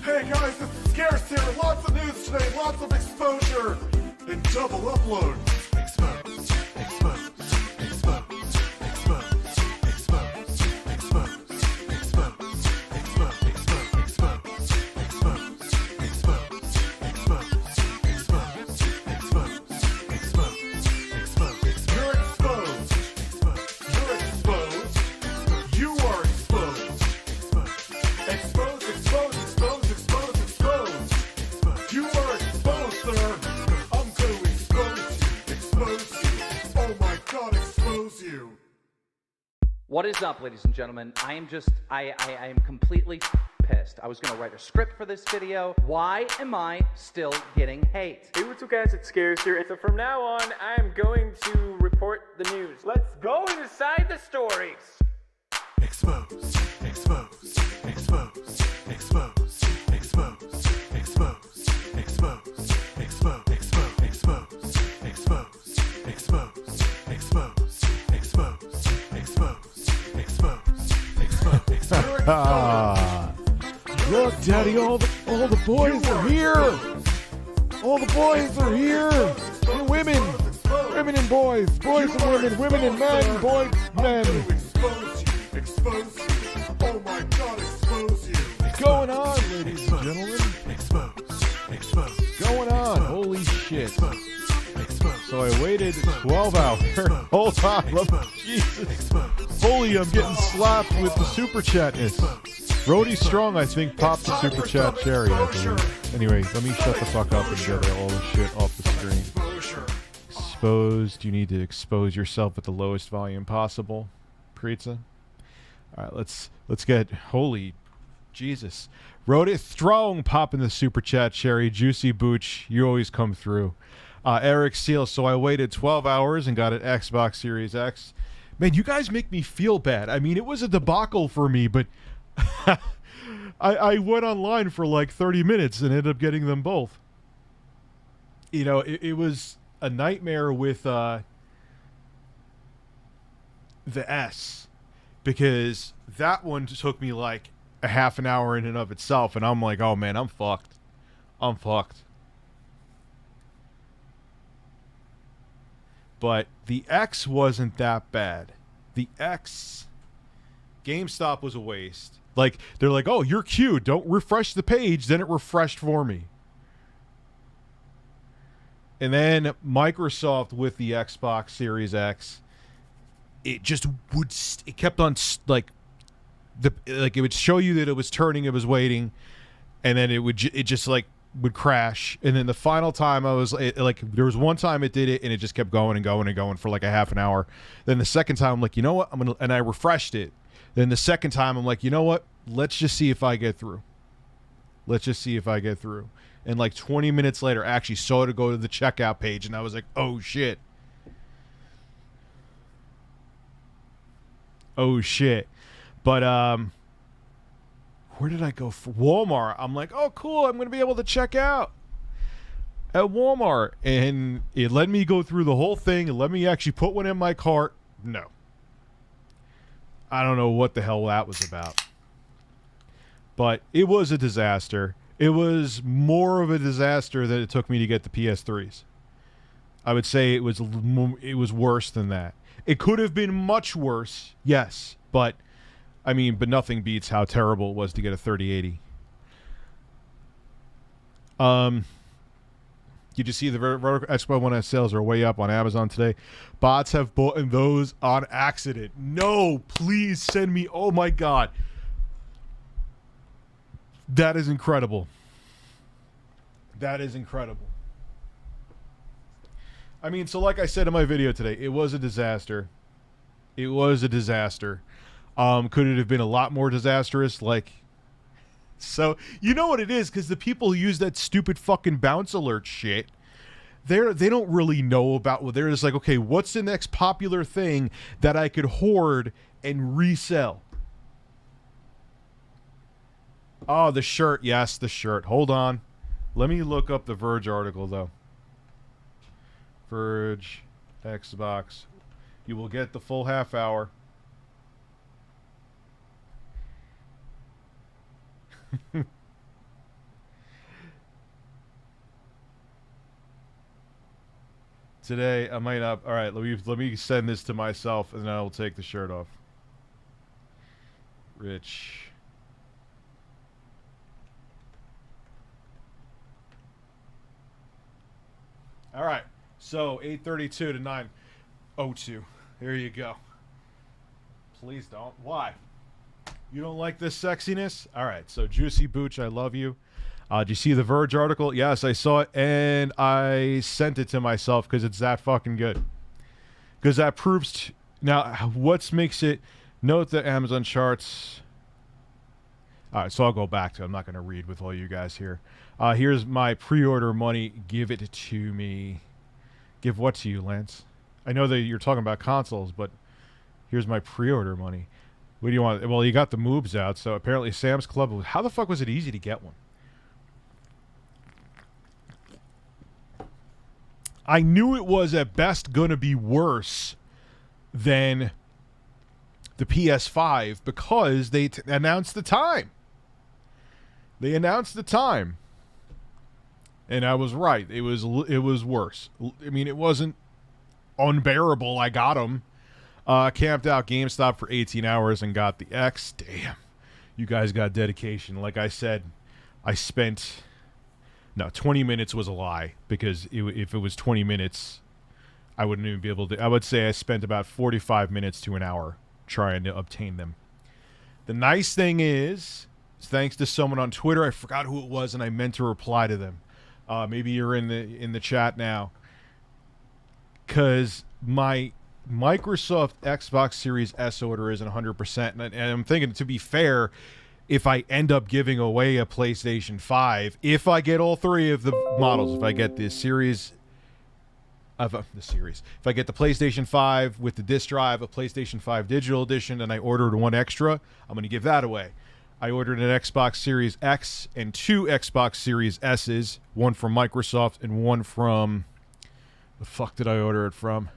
Hey guys, this is Scarce here. Lots of news today, lots of exposure, and double upload. Expose, expose, expose, expose, expose, expose, expose, expose, expose, expose, expose, expose, expose, expose, expose, expose. You're exposed. You're exposed. You are exposed. Expose, expose, expose, expose, expose. You are exposed, sir. I'm going to expose you. Expose you. Oh my God, expose you. What is up, ladies and gentlemen? I am completely pissed. I was gonna write a script for this video. Why am I still getting hate? Hey, what's up guys, it's Scarce here, and so from now on, I'm going to report the news. Let's go inside the stories! Expose, expose, expose, expose, expose, expose, expose, expose, expose, expose, expose, expose, expose, expose, expose, expose, Look, Daddy, all the boys are here. All the boys are here. And women and boys, boys and women and men, boys, men. expose you, expose you. Oh my God, expose you. What's going on, ladies and gentlemen? Expose, expose, Going on? Holy shit! expose, expose. So I waited 12 hours. Hold on, Jesus! Holy, I'm getting slapped with the super chatness. Rody Strong, I think, popped the super chat cherry. I believe. Anyway, let me shut the fuck up and get all this shit off the screen. Exposed. You need to expose yourself at the lowest volume possible. Pizza. All right, let's get holy Jesus. Rody Strong popping the super chat cherry. Juicy Booch, you always come through. Eric Seal. So I waited 12 hours and got an Xbox Series X. Man, you guys make me feel bad. I mean, it was a debacle for me, but I went online for like 30 minutes and ended up getting them both. You know, it was a nightmare with the S, because that one took me like a half an hour in and of itself, and I'm like, oh man, I'm fucked. I'm fucked. But the X wasn't that bad. The X, GameStop was a waste. Like, they're like, oh, you're queued. Don't refresh the page. Then it refreshed for me. And then Microsoft with the Xbox Series X, it just would, it kept on, like, it would show you that it was turning, it was waiting, and then it just, like, would crash. And then the final time there was one time it did it, and it just kept going and going and going for, like, a half an hour. Then the second time, I'm like, you know what? And I refreshed it. Then the second time, I'm like, you know what? Let's just see if I get through. Let's just see if I get through. And like 20 minutes later, I actually saw it go to the checkout page, and I was like, oh, shit. Oh, shit. But, where did I go? For Walmart. I'm like, oh, cool. I'm going to be able to check out at Walmart. And it let me go through the whole thing. It let me actually put one in my cart. No. I don't know what the hell that was about. But it was a disaster. It was more of a disaster than it took me to get the PS3s. I would say it was worse than that. It could have been much worse, yes. But, I mean, but nothing beats how terrible it was to get a 3080. Did you see the Vertical Expo 1S sales are way up on Amazon today? Bots have bought those on accident. No, please send me. Oh my God. That is incredible. That is incredible. I mean, so like I said in my video today, it was a disaster. It was a disaster. Could it have been a lot more disastrous? Like, so you know what it is, because the people who use that stupid fucking bounce alert shit, they don't really know about what they're just like, okay, what's the next popular thing that I could hoard and resell? Oh, the shirt. Yes, the shirt. Hold on. Let me look up the Verge article, though. Verge, Xbox. You will get the full half hour. Today I might not. All right, let me send this to myself, and then I will take the shirt off. Rich. All right, so 8:32 to 9:02. There you go. Please don't. Why? You don't like this sexiness? All right, so Juicy Booch, I love you. Did you see the Verge article? Yes, I saw it, and I sent it to myself because it's that fucking good. Because that proves... Now, what makes it... Note that Amazon charts... All right, so I'll go back to it. I'm not going to read with all you guys here. Here's my pre-order money. Give it to me. Give what to you, Lance? I know that you're talking about consoles, but here's my pre-order money. What do you want? Well, you got the moves out, so apparently Sam's Club... How the fuck was it easy to get one? I knew it was at best going to be worse than the PS5 because they announced the time. They announced the time. And I was right. It was worse. I mean, it wasn't unbearable. I got them. Camped out GameStop for 18 hours and got the X. Damn. You guys got dedication. Like I said, I spent... No, 20 minutes was a lie because if it was 20 minutes, I wouldn't even be able to... I would say I spent about 45 minutes to an hour trying to obtain them. The nice thing is, thanks to someone on Twitter, I forgot who it was, and I meant to reply to them. Maybe you're in the chat now. Because my Microsoft Xbox Series S order isn't 100%, and I'm thinking, to be fair... If I end up giving away a PlayStation 5, if I get all three of the models, if I get the series of if I get the PlayStation 5 with the disc drive, a PlayStation 5 digital edition, and I ordered one extra, I'm going to give that away. I ordered an Xbox Series X and 2 Xbox Series S's, one from Microsoft and one from... The fuck did I order it from?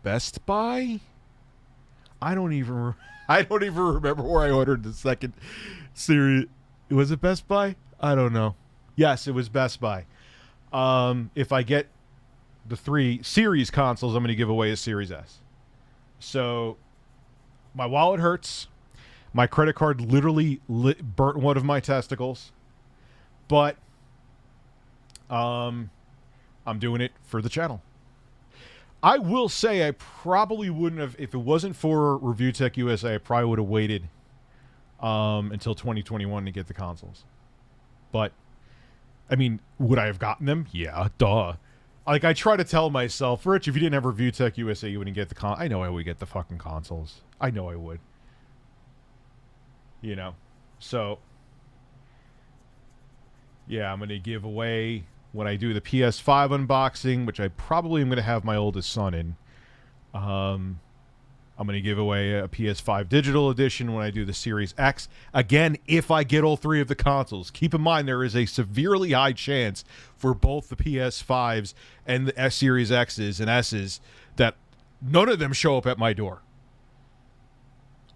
Best Buy? I don't even remember where I ordered the second series. Was it Best Buy? I don't know. Yes, it was Best Buy. If I get the 3 series consoles, I'm going to give away a Series S. So, my wallet hurts. My credit card literally burnt one of my testicles. But, I'm doing it for the channel. I will say I probably wouldn't have, if it wasn't for Review Tech USA, I probably would have waited until 2021 to get the consoles. But, I mean, would I have gotten them? Yeah, duh. Like, I try to tell myself, Rich, if you didn't have Review Tech USA, you wouldn't get the I know I would get the fucking consoles. I know I would. You know? So, yeah, I'm going to give away... When I do the PS5 unboxing, which I probably am going to have my oldest son in, I'm going to give away a PS5 digital edition when I do the Series X. Again, if I get all 3 of the consoles. Keep in mind, there is a severely high chance for both the PS5s and the Series X's and S's that none of them show up at my door.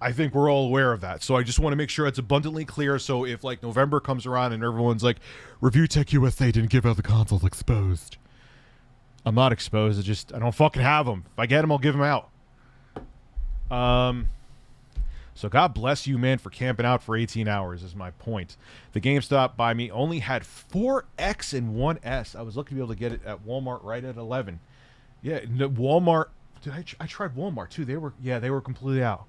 I think we're all aware of that. So I just want to make sure it's abundantly clear. So if like November comes around and everyone's like, Review Tech USA didn't give out the consoles, exposed. I'm not exposed. I don't fucking have them. If I get them, I'll give them out. So God bless you, man, for camping out for 18 hours is my point. The GameStop by me only had 4X and 1S. I was looking to be able to get it at Walmart right at 11. Yeah, Walmart. I tried Walmart too. They were completely out.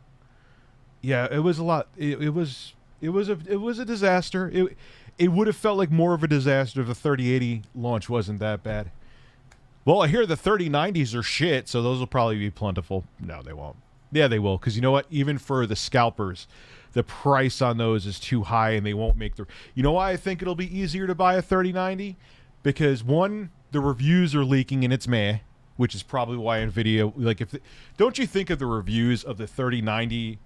Yeah, it was a lot. It was a disaster. It would have felt like more of a disaster if the 3080 launch wasn't that bad. Well, I hear the 3090s are shit, so those will probably be plentiful. No, they won't. Yeah, they will, because you know what? Even for the scalpers, the price on those is too high, and they won't make the... You know why I think it'll be easier to buy a 3090? Because, one, the reviews are leaking, and it's meh, which is probably why NVIDIA... Like, don't you think of the reviews of the 3090...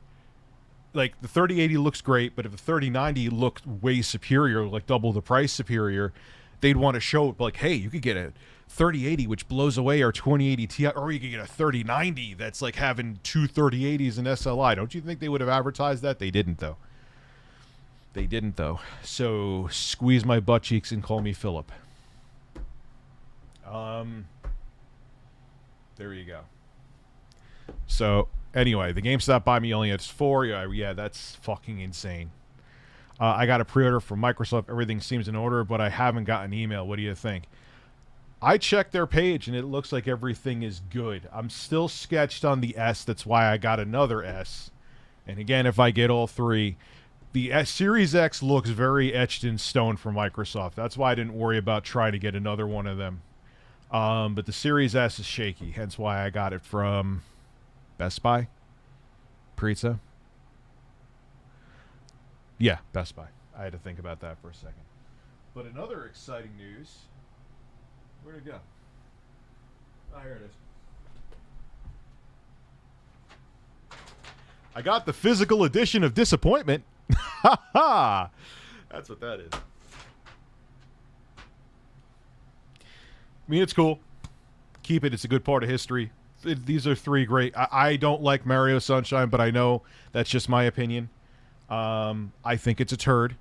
Like, the 3080 looks great, but if the 3090 looked way superior, like double the price superior, they'd want to show, like, hey, you could get a 3080, which blows away our 2080 Ti, or you could get a 3090 that's like having 2 3080s in SLI. Don't you think they would have advertised that? They didn't, though. So, squeeze my butt cheeks and call me Philip. There you go. So anyway, the GameStop Buy Me only has 4. Yeah, that's fucking insane. I got a pre-order from Microsoft. Everything seems in order, but I haven't got an email. What do you think? I checked their page, and it looks like everything is good. I'm still sketched on the S. That's why I got another S. And again, if I get all 3, the Series X looks very etched in stone for Microsoft. That's why I didn't worry about trying to get another one of them. But the Series S is shaky, hence why I got it from Best Buy? Pizza? Yeah, Best Buy. I had to think about that for a second. But another exciting news... Where'd it go? Oh, here it is. I got the physical edition of Disappointment. Ha ha! That's what that is. I mean, it's cool. Keep it. It's a good part of history. These are 3 great... I don't like Mario Sunshine, but I know that's just my opinion. I think it's a turd.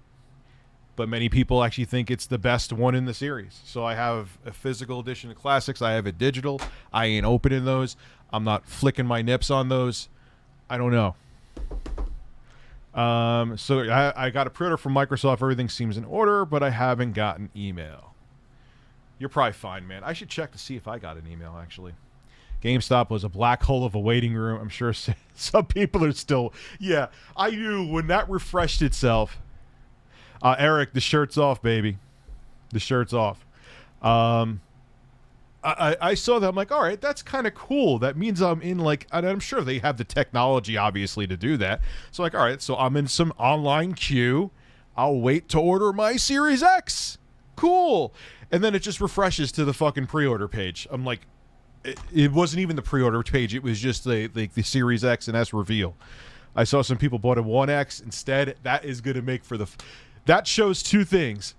But many people actually think it's the best one in the series. So I have a physical edition of Classics. I have a digital. I ain't opening those. I'm not flicking my nips on those. I don't know. So I got a pre-order from Microsoft. Everything seems in order, but I haven't gotten email. You're probably fine, man. I should check to see if I got an email, actually. GameStop was a black hole of a waiting room. I'm sure some people are still... Yeah, I knew when that refreshed itself... Eric, the shirt's off, baby. The shirt's off. I saw that. I'm like, all right, that's kind of cool. That means I'm in, like, and I'm sure they have the technology, obviously, to do that. So, like, all right, so I'm in some online queue. I'll wait to order my Series X. Cool. And then it just refreshes to the fucking pre-order page. I'm like, it wasn't even the pre-order page. It was just the Series X and S reveal. I saw some people bought a 1X instead. That is going to make for the... That shows 2 things.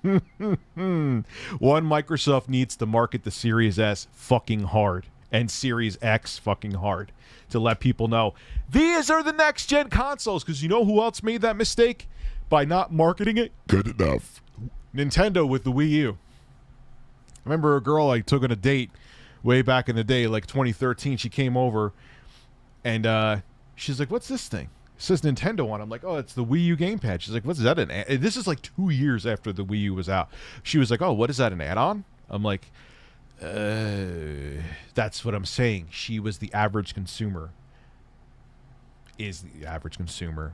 One, Microsoft needs to market the Series S fucking hard and Series X fucking hard to let people know these are the next gen consoles. Because you know who else made that mistake by not marketing it good enough? Nintendo with the Wii U. I remember a girl I took on a date way back in the day, like 2013. She came over and she's like, "What's this thing?" It says Nintendo on it. I'm like, "Oh, it's the Wii U gamepad." She's like, "What's that? This is like 2 years after the Wii U was out." She was like, "Oh, what is that? An add-on?" I'm like, that's what I'm saying. She was the average consumer. Is the average consumer.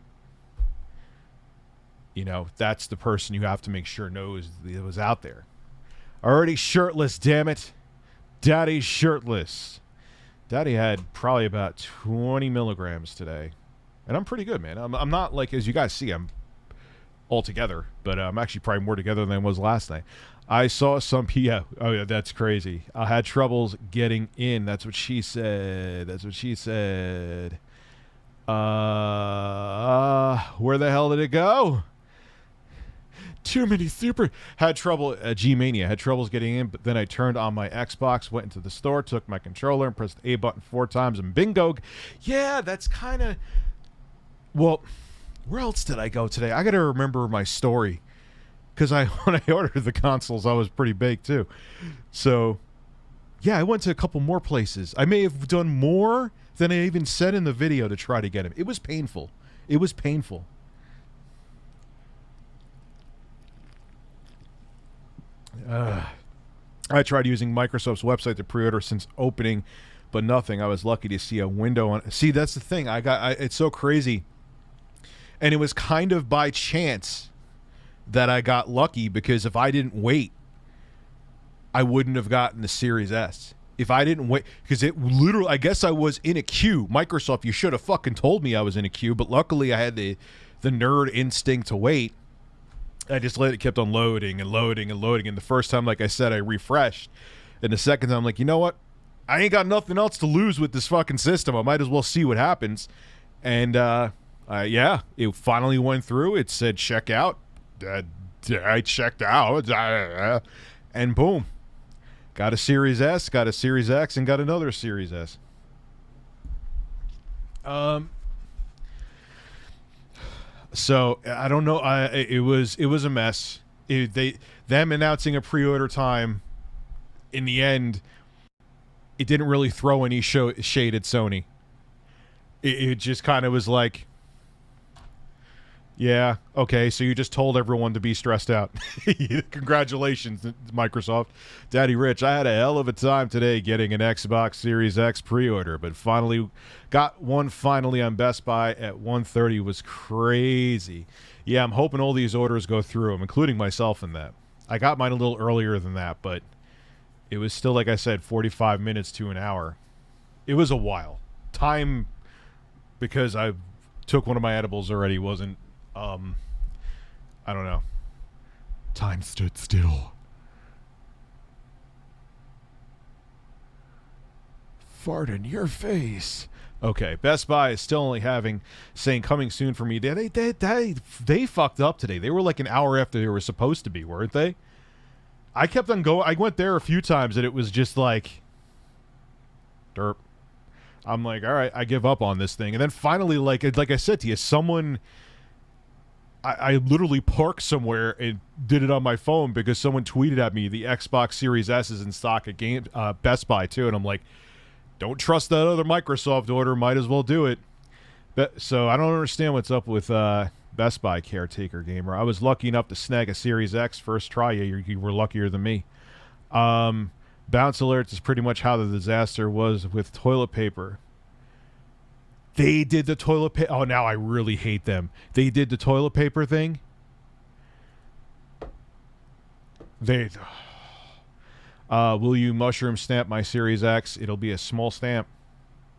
You know, that's the person you have to make sure knows it was out there. Already shirtless, damn it. Daddy's shirtless. Daddy had probably about 20 milligrams today. And I'm pretty good, man. I'm not like, as you guys see, I'm all together. But I'm actually probably more together than I was last night. I saw some... Yeah, oh, yeah, that's crazy. I had troubles getting in. That's what she said. That's what she said. Where the hell did it go? Too many had trouble G-Mania had troubles getting in, but then I turned on my Xbox, went into the store, took my controller and pressed the A button 4 times and bingo. Yeah, that's kind of... Well, where else did I go today? I got to remember my story, because when I ordered the consoles, I was pretty baked too. So yeah, I went to a couple more places. I may have done more than I even said in the video to try to get them. It was painful. It was painful. I tried using Microsoft's website to pre-order since opening, but nothing. I was lucky to see a window on... See, that's the thing. It's so crazy. And it was kind of by chance that I got lucky, because if I didn't wait, I wouldn't have gotten the Series S. If I didn't wait, because it literally... I guess I was in a queue. Microsoft, you should have fucking told me I was in a queue, but luckily I had the nerd instinct to wait. I just let it kept on loading and loading and loading. And the first time, like I said, I refreshed. And the second time, I'm like, you know what? I ain't got nothing else to lose with this fucking system. I might as well see what happens. And, yeah, it finally went through. It said check out. I checked out. And boom. Got a Series S, got a Series X, and got another Series S. So I don't know. It was a mess. Them announcing a pre-order time in the end, it didn't really throw any shade at Sony. It just kind of was like, yeah, okay, so you just told everyone to be stressed out. Congratulations, Microsoft. Daddy Rich, I had a hell of a time today getting an Xbox Series X pre-order, but finally got one finally on Best Buy at 1:30. Was crazy. Yeah, I'm hoping all these orders go through, including myself in that. I got mine a little earlier than that, but it was still, like I said, 45 minutes to an hour. It was a while. Time, because I took one of my edibles already, wasn't, I don't know. Time stood still. Fart in your face. Okay, Best Buy is still only saying coming soon for me. They fucked up today. They were like an hour after they were supposed to be, weren't they? I kept on going. I went there a few times and it was just like derp. I'm like, all right, I give up on this thing. And then finally, like I said to you, someone, I literally parked somewhere and did it on my phone because someone tweeted at me the Xbox Series S is in stock at Best Buy too, and I'm like, don't trust that other Microsoft order. Might as well do it. So I don't understand what's up with Best Buy, Caretaker Gamer. I was lucky enough to snag a Series X first try. You were luckier than me. Bounce alerts is pretty much how the disaster was with toilet paper. They did the toilet paper. Oh, now I really hate them. They did the toilet paper thing. Will you mushroom stamp my Series X? It'll be a small stamp.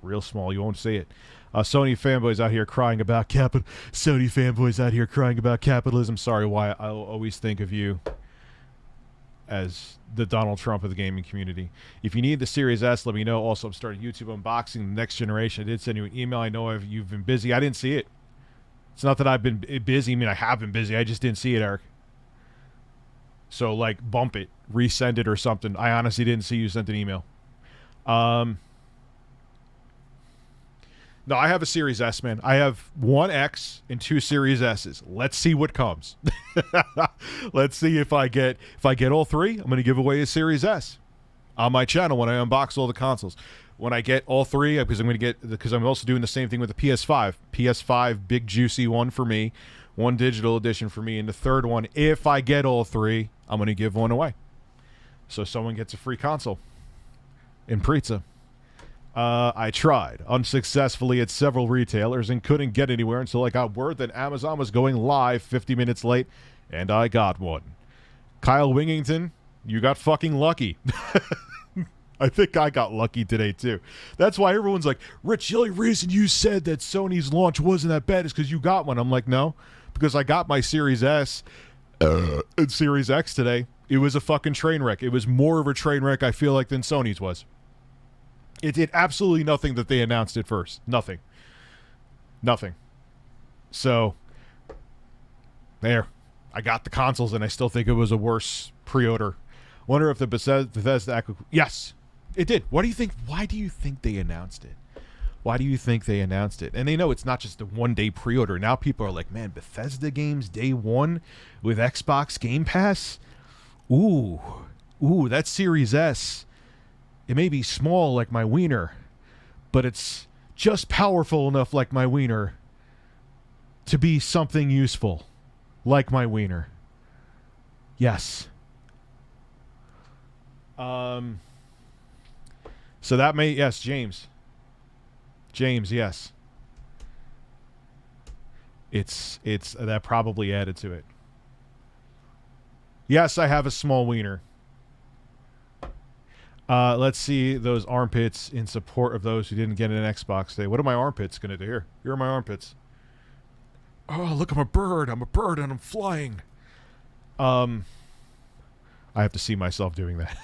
Real small. You won't see it. Sony fanboys out here crying about Sony fanboys out here crying about capitalism. Sorry, why I'll always think of you as the Donald Trump of the gaming community. If you need the Series S, let me know. Also, I'm starting YouTube unboxing the next generation. I did send you an email. I know you've been busy. I didn't see it. It's not that I've been busy. I mean, I have been busy. I just didn't see it, Eric. So, like, bump it. Resend it or something. I honestly didn't see you sent an email. No, I have a Series S, man. I have one X and two Series S's. Let's see what comes. Let's see if I get all three. I'm going to give away a Series S on my channel when I unbox all the consoles. When I get all three, because I'm also doing the same thing with the PS5. PS5, big juicy one for me, one digital edition for me, and the third one, if I get all three, I'm going to give one away. So someone gets a free console in Pizza. I tried unsuccessfully at several retailers and couldn't get anywhere until I got word that Amazon was going live 50 minutes late, and I got one. Kyle Wingington, you got fucking lucky. I think I got lucky today, too. That's why everyone's like, Rich, the only reason you said that Sony's launch wasn't that bad is because you got one. I'm like, no, because I got my Series S and Series X today. It was a fucking train wreck. It was more of a train wreck, I feel like, than Sony's was. It did absolutely nothing that they announced at first. Nothing. So, there. I got the consoles, and I still think it was a worse pre-order. Wonder if the Bethesda... Yes, it did. Why do you think they announced it? Why do you think they announced it? And they know it's not just a one-day pre-order. Now people are like, man, Bethesda games day one with Xbox Game Pass? Ooh, that Series S... It may be small like my wiener, but it's just powerful enough like my wiener to be something useful like my wiener. Yes. So that may... Yes, James. Yes. It's that probably added to it. Yes, I have a small wiener. Let's see those armpits in support of those who didn't get an Xbox today. What are my armpits going to do here? Here are my armpits. Oh, look, I'm a bird. I'm a bird and I'm flying. I have to see myself doing that.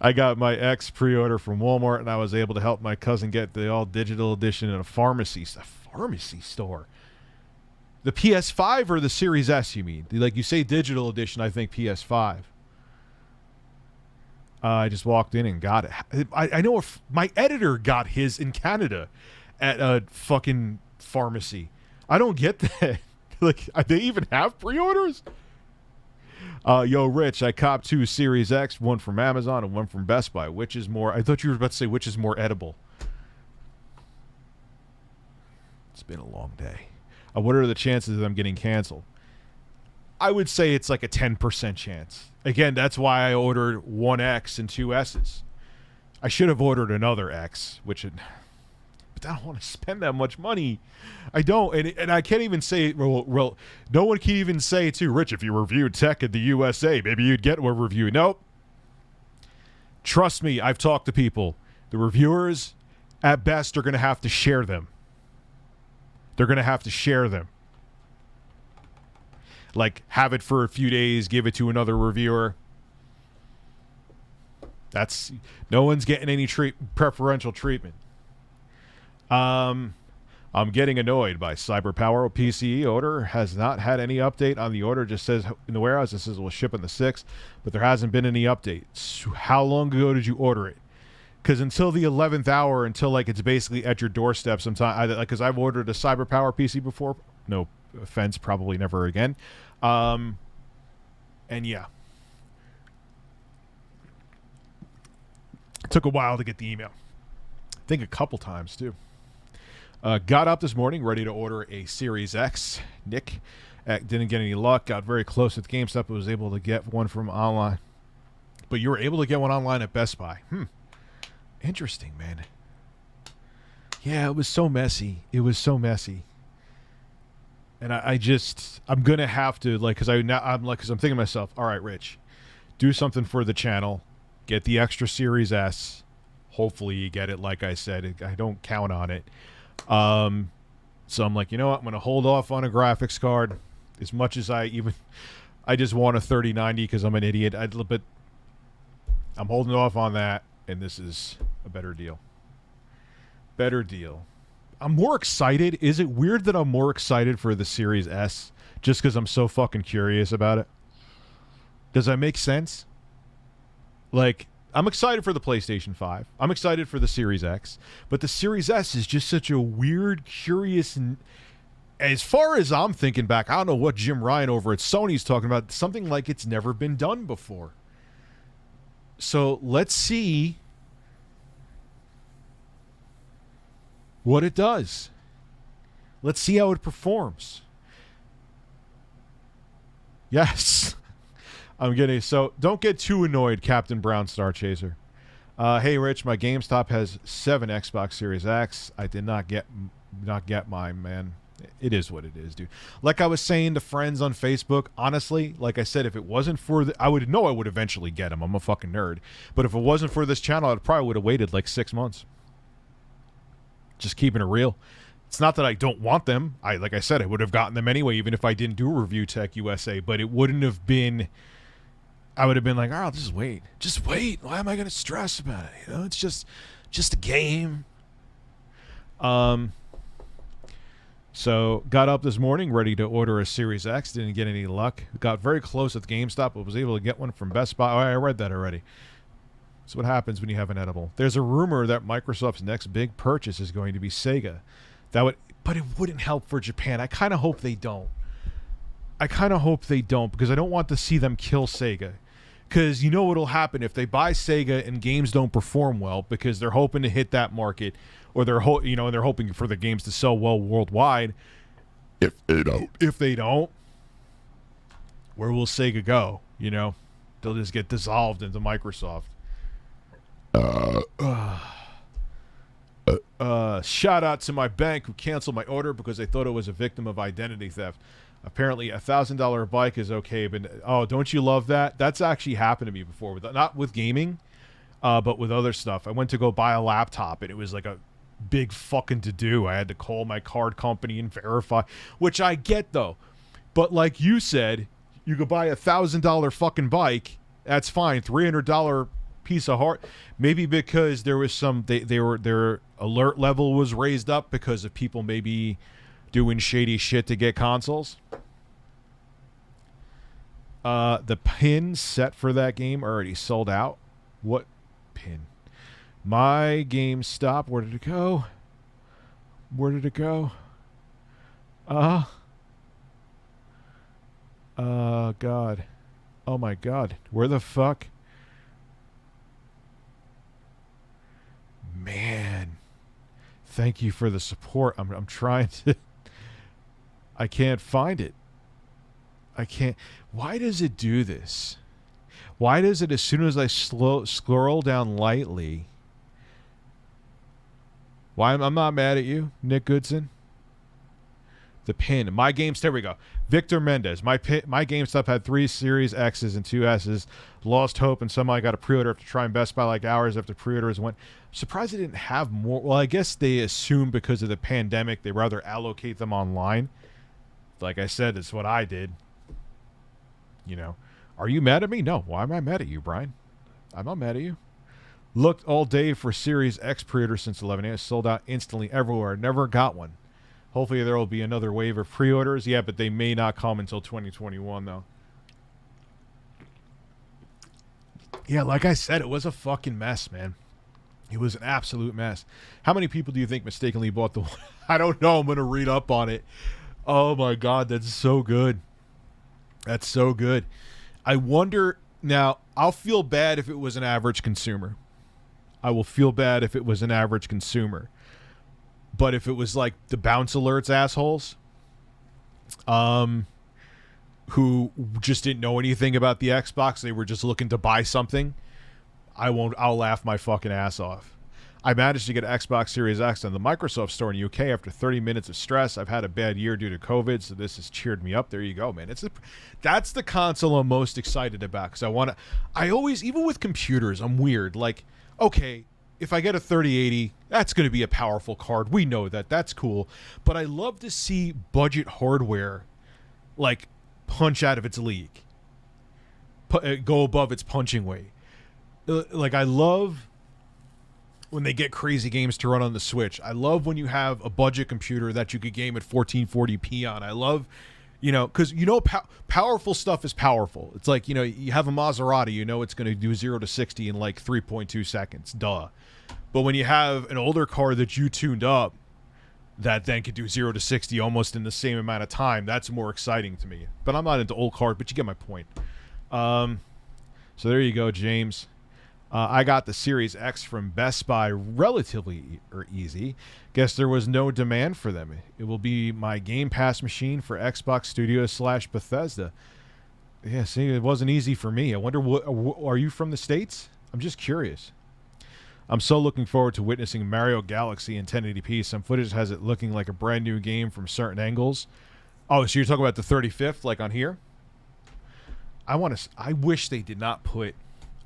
I got my X pre-order from Walmart, and I was able to help my cousin get the all-digital edition in a pharmacy store. The PS5 or the Series S, you mean? Like, you say digital edition, I think PS5. I just walked in and got it. I know if my editor got his in Canada at a fucking pharmacy. I don't get that. Like, they even have pre-orders? Yo, Rich, I copped 2 Series X, one from Amazon and one from Best Buy. Which is more... I thought you were about to say which is more edible. It's been a long day. What are the chances of them getting canceled? I would say it's like a 10% chance. Again, that's why I ordered 1 X and 2 S's. I should have ordered another X, but I don't want to spend that much money. I don't, and I can't even say, well, no one can even say, too, Rich, if you reviewed tech in the USA, maybe you'd get a review. Nope. Trust me, I've talked to people. The reviewers, at best, are going to have to share them. They're going to have to share them. Like, have it for a few days, give it to another reviewer. No one's getting any preferential treatment. I'm getting annoyed by CyberPower. PCE order has not had any update on the order. Just says in the warehouse, it says it will ship on the 6th, but there hasn't been any update. So how long ago did you order it? Because until the 11th hour, until like it's basically at your doorstep sometime, because I've ordered a CyberPower PC before. No offense, probably never again. And yeah. It took a while to get the email. I think a couple times too. Got up this morning, ready to order a Series X. Nick didn't get any luck. Got very close with GameStop, but was able to get one from online. But you were able to get one online at Best Buy. Interesting, man. Yeah, it was so messy. It was so messy. And I'm gonna have to because I'm thinking to myself, all right, Rich, do something for the channel. Get the extra Series S. Hopefully you get it. Like I said, I don't count on it. So I'm like, you know what? I'm going to hold off on a graphics card as much as I just want a 3090 because I'm an idiot. But I'm holding off on that, and this is a better deal. Better deal. I'm more excited. Is it weird that I'm more excited for the Series S just because I'm so fucking curious about it? Does that make sense? Like, I'm excited for the PlayStation 5. I'm excited for the Series X. But the Series S is just such a weird, curious... As far as I'm thinking back, I don't know what Jim Ryan over at Sony's talking about. Something like it's never been done before. So let's see what it does. Let's see how it performs. Yes. I'm getting so don't get too annoyed, Captain Brown Star Chaser. Hey Rich, my GameStop has 7 Xbox Series X. I did not get mine, man. It is what it is, dude. Like I was saying to friends on Facebook, honestly, like I said, if it wasn't for I would eventually get them. I'm a fucking nerd. But if it wasn't for this channel, I probably would have waited like 6 months. Just keeping it real. It's not that I don't want them. Like I said, I would have gotten them anyway, even if I didn't do Review Tech USA. But it wouldn't have been. I would have been like, oh, just wait. Just wait. Why am I going to stress about it? You know, it's just a game. So got up this morning, ready to order a Series X. Didn't get any luck. Got very close at GameStop, but was able to get one from Best Buy. Oh, I read that already. That's what happens when you have an edible. There's a rumor that Microsoft's next big purchase is going to be Sega. But it wouldn't help for Japan. I kind of hope they don't. Because I don't want to see them kill Sega. Because you know what'll happen if they buy Sega and games don't perform well because they're hoping to hit that market, or they're hoping for the games to sell well worldwide. If they don't, where will Sega go? You know, they'll just get dissolved into Microsoft. Shout out to my bank who canceled my order because they thought it was a victim of identity theft. Apparently, $1,000 bike is okay, but don't you love that? That's actually happened to me before, not with gaming, but with other stuff. I went to go buy a laptop, and it was like a big fucking to-do. I had to call my card company and verify, which I get though. But like you said, you could buy $1,000 fucking bike. That's fine. $300 piece of hard. Maybe because there was their alert level was raised up because of people maybe doing shady shit to get consoles. The pin set for that game already sold out. What pin? My GameStop. Where did it go? God. Oh my God. Where the fuck? Man. Thank you for the support. I'm trying to. I can't find it. I can't. Why does it do this? Why does it, as soon as I scroll down lightly? Why? I'm not mad at you, Nick Goodson. The pin. My games. There we go. Victor Mendez. My GameStop had 3 Series X's and 2 S's. Lost hope, and somehow I got a pre-order after trying Best Buy like hours after pre-orders went. I'm surprised they didn't have more. Well, I guess they assumed because of the pandemic they rather allocate them online. Like I said, it's what I did. You know. Are you mad at me? No. Why am I mad at you, Brian? I'm not mad at you. Looked all day for Series X pre-order since 11 a.m. Sold out instantly everywhere. Never got one. Hopefully there will be another wave of pre-orders. Yeah, but they may not come until 2021, though. Yeah, like I said, it was a fucking mess, man. It was an absolute mess. How many people do you think mistakenly bought the one? I don't know. I'm going to read up on it. Oh, my God. That's so good. That's so good. I wonder... Now, I'll feel bad if it was an average consumer. I will feel bad if it was an average consumer. But if it was like the bounce alerts assholes, who just didn't know anything about the Xbox, they were just looking to buy something, I'll laugh my fucking ass off. I managed to get an Xbox Series X on the Microsoft Store in the UK after 30 minutes of stress. I've had a bad year due to COVID, so this has cheered me up. There you go, man. That's the console I'm most excited about, because I always, even with computers, I'm weird. Like, okay, if I get a 3080, that's going to be a powerful card. We know that. That's cool. But I love to see budget hardware, like, punch out of its league. Go above its punching weight. Like, I love when they get crazy games to run on the Switch. I love when you have a budget computer that you could game at 1440p on. I love, because, powerful stuff is powerful. It's like, you have a Maserati, it's going to do 0 to 60 in like 3.2 seconds. Duh. But when you have an older car that you tuned up that then could do 0 to 60 almost in the same amount of time, that's more exciting to me. But I'm not into old cars, but you get my point. So there you go, James. I got the Series X from Best Buy relatively easy. Guess there was no demand for them. It will be my Game Pass machine for Xbox Studios / Bethesda. Yeah, see, it wasn't easy for me. I wonder, are you from the States? I'm just curious. I'm so looking forward to witnessing Mario Galaxy in 1080p. Some footage has it looking like a brand new game from certain angles. Oh, so you're talking about the 35th, like on here? I wish they did not put...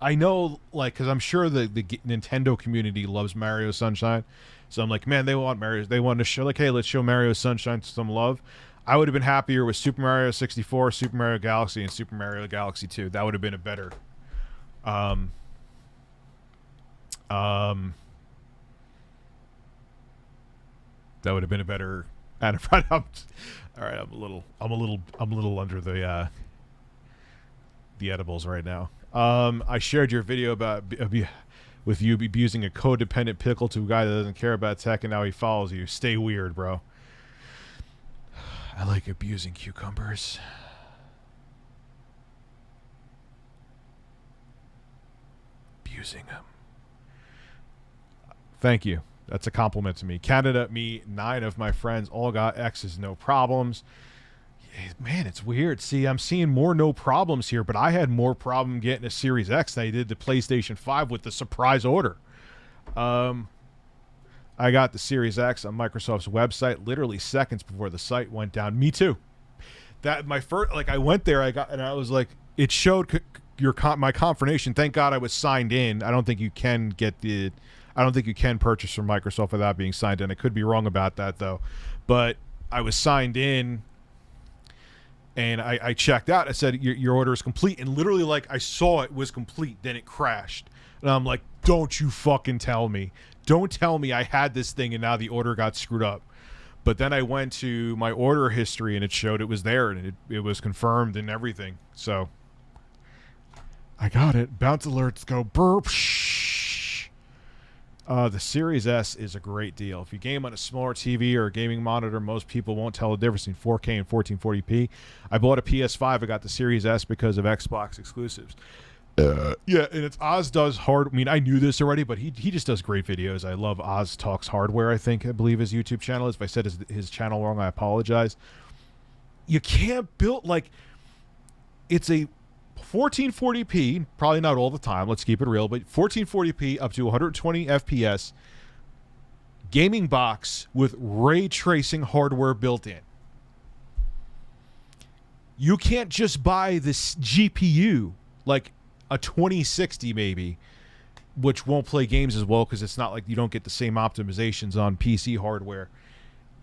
I know, like, because I'm sure the Nintendo community loves Mario Sunshine. So I'm like, man, they want to show, like, hey, let's show Mario Sunshine some love. I would have been happier with Super Mario 64, Super Mario Galaxy, and Super Mario Galaxy 2. That would have been a better... that would have been a better... all right, I'm a little under the edibles right now. I shared your video about with you abusing a codependent pickle to a guy that doesn't care about tech, and now he follows you. Stay weird, bro. I like abusing cucumbers. Abusing them. Thank you. That's a compliment to me. Canada, me, 9 of my friends all got X's, no problems. Man, it's weird. See, I'm seeing more no problems here, but I had more problem getting a Series X than I did the PlayStation 5 with the surprise order. I got the Series X on Microsoft's website literally seconds before the site went down. Me too. That my first, like, I went there, I was like, it showed my confirmation. Thank God I was signed in. I don't think you can purchase from Microsoft without being signed in. I could be wrong about that though, but I was signed in. And I checked out. I said, your order is complete. And literally, like, I saw it was complete. Then it crashed. And I'm like, don't you fucking tell me. Don't tell me I had this thing and now the order got screwed up. But then I went to my order history and it showed it was there. And it was confirmed and everything. So, I got it. Bounce alerts go burp. Shh. The Series S is a great deal. If you game on a smaller TV or a gaming monitor, most people won't tell the difference between 4K and 1440p. I bought a PS5. I got the Series S because of Xbox exclusives. Yeah, and it's Oz does hard. I mean, I knew this already, but he just does great videos. I love Oz Talks Hardware, I believe his YouTube channel is. If I said his channel wrong, I apologize. You can't build, like, it's a 1440p, probably not all the time, let's keep it real, but 1440p up to 120 FPS gaming box with ray tracing hardware built in. You can't just buy this GPU, like a 2060 maybe, which won't play games as well because it's not like you don't get the same optimizations on PC hardware.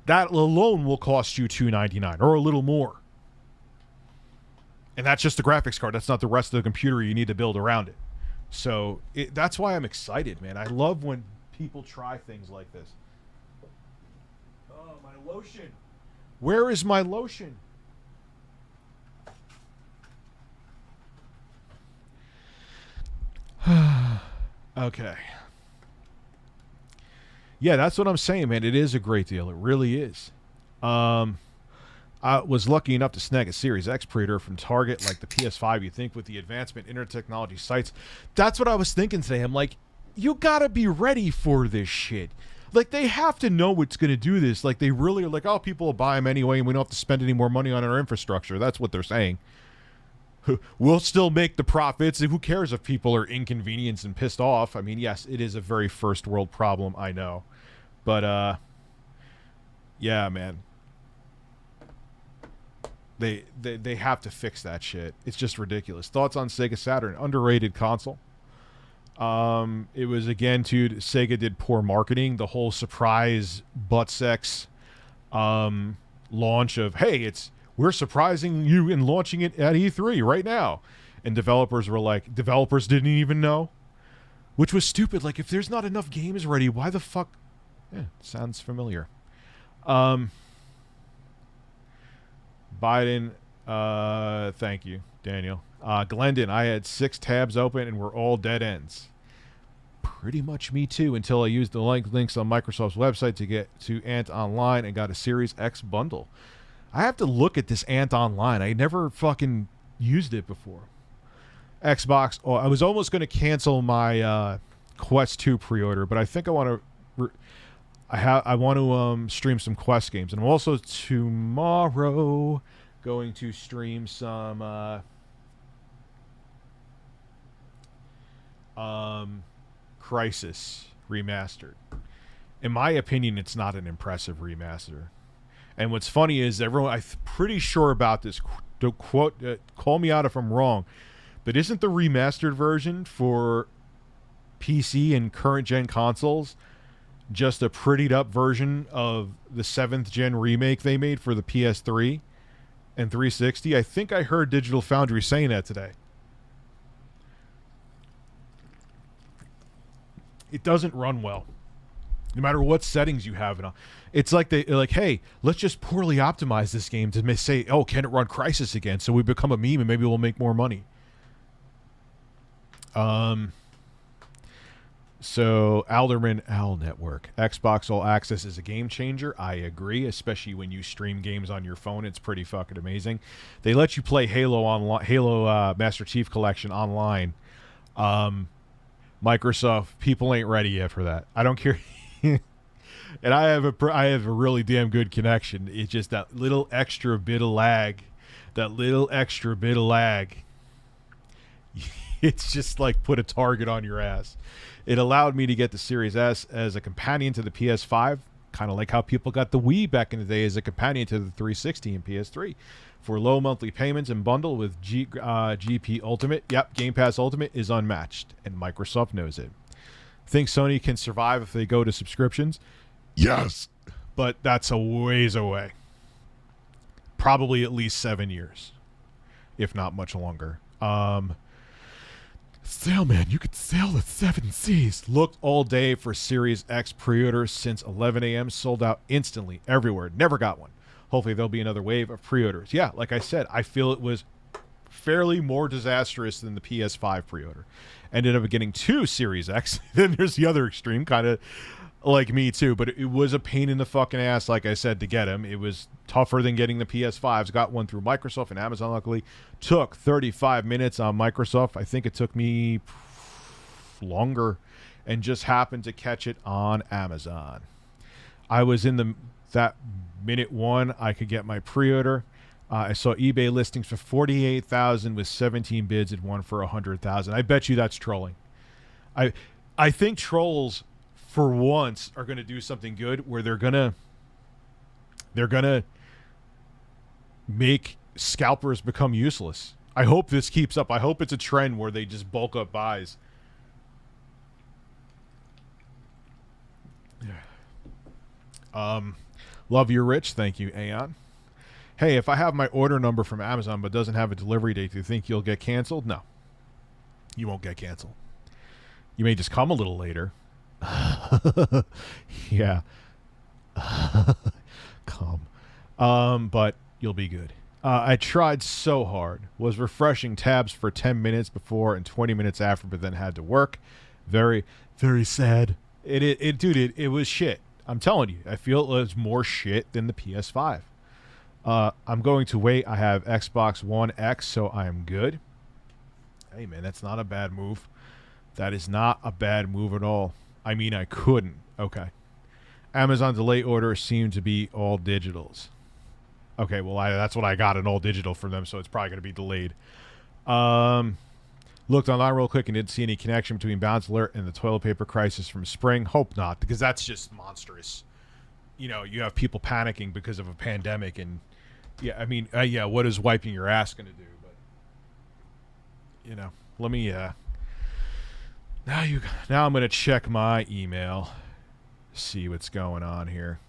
That alone will cost you $299 or a little more. And that's just the graphics card. That's not the rest of the computer you need to build around it. So that's why I'm excited, man. I love when people try things like this. Oh, my lotion. Where is my lotion? Okay. Yeah, that's what I'm saying, man. It is a great deal. It really is. I was lucky enough to snag a Series X pre-order from Target, like the PS5. You think with the advancement internet technology sites, that's what I was thinking today. I'm like, you gotta be ready for this shit. Like, they have to know what's gonna do this. Like, they really are like, oh, people will buy them anyway, and we don't have to spend any more money on our infrastructure. That's what they're saying. We'll still make the profits. Who cares if people are inconvenienced and pissed off? I mean, yes, it is a very first world problem, I know. But, yeah, man. They have to fix that shit. It's just ridiculous. Thoughts on Sega Saturn? Underrated console. It was, again, dude, Sega did poor marketing. The whole surprise butt sex launch of, hey, we're surprising you in launching it at E3 right now. And developers were like, developers didn't even know. Which was stupid. Like, if there's not enough games ready, why the fuck? Yeah, sounds familiar. Biden, thank you, Daniel. Glendon, I had 6 tabs open and were all dead ends. Pretty much me too, until I used the links on Microsoft's website to get to Ant Online and got a Series X bundle. I have to look at this Ant Online. I never fucking used it before. Xbox. Oh, I was almost going to cancel my Quest 2 pre-order, but I think I want to. I want to stream some Quest games, and I'm also tomorrow going to stream some Crysis Remastered. In my opinion, it's not an impressive remaster. And what's funny is everyone, I'm pretty sure about this. Don't quote, call me out if I'm wrong, but isn't the remastered version for PC and current gen consoles just a prettied up version of the 7th gen remake they made for the PS3 and 360? I think I heard Digital Foundry saying that today. It doesn't run well, no matter what settings you have it on. It's like they're like, hey, let's just poorly optimize this game to say, oh, can it run Crysis again? So we become a meme and maybe we'll make more money. So Alderman Owl Network, Xbox All Access is a game changer. I agree, especially when you stream games on your phone. It's pretty fucking amazing. They let you play Halo online, Halo Master Chief Collection online. Microsoft, people ain't ready yet for that. I don't care. And I have a really damn good connection. It's just that little extra bit of lag. It's just like put a target on your ass. It allowed me to get the Series S as a companion to the PS5, kind of like how people got the Wii back in the day as a companion to the 360 and PS3. For low monthly payments and bundle with GP Ultimate. Yep, Game Pass Ultimate is unmatched, and Microsoft knows it. Think Sony can survive if they go to subscriptions? Yes, but that's a ways away. Probably at least 7 years, if not much longer. Sailman, you could sail the 7 seas. Looked all day for Series X pre-orders since 11 a.m. Sold out instantly everywhere. Never got one. Hopefully there'll be another wave of pre-orders. Yeah, like I said, I feel it was fairly more disastrous than the PS5 pre-order. Ended up getting 2 Series X. Then there's the other extreme, kind of like me too, but it was a pain in the fucking ass, like I said, to get them. It was tougher than getting the PS5s. Got one through Microsoft and Amazon, luckily. Took 35 minutes on Microsoft. I think it took me longer, and just happened to catch it on Amazon. I was in that minute one I could get my pre-order. I saw eBay listings for $48,000 with 17 bids and one for $100,000. I bet you that's trolling. I think trolls for once are going to do something good where they're gonna make scalpers become useless. I hope this keeps up. I hope it's a trend where they just bulk up buys. Love you, Rich. Thank you, Aeon. Hey, if I have my order number from Amazon but doesn't have a delivery date, do you think you'll get canceled? No. You won't get canceled. You may just come a little later. Yeah. Come. But you'll be good. I tried so hard. Was refreshing tabs for 10 minutes before and 20 minutes after, but then had to work. Very, very sad. It was shit. I'm telling you. I feel it was more shit than the PS5. I'm going to wait. I have Xbox One X, so I am good. Hey, man, that's not a bad move. That is not a bad move at all. I mean, I couldn't. Okay. Amazon delay orders seem to be all digitals. Okay, well, that's what I got, an all digital from them, so it's probably going to be delayed. Looked online real quick and didn't see any connection between Bounce Alert and the toilet paper crisis from spring. Hope not, because that's just monstrous. You know, you have people panicking because of a pandemic, and yeah, I mean, yeah, what is wiping your ass going to do? But you know, let me now I'm going to check my email, see what's going on here.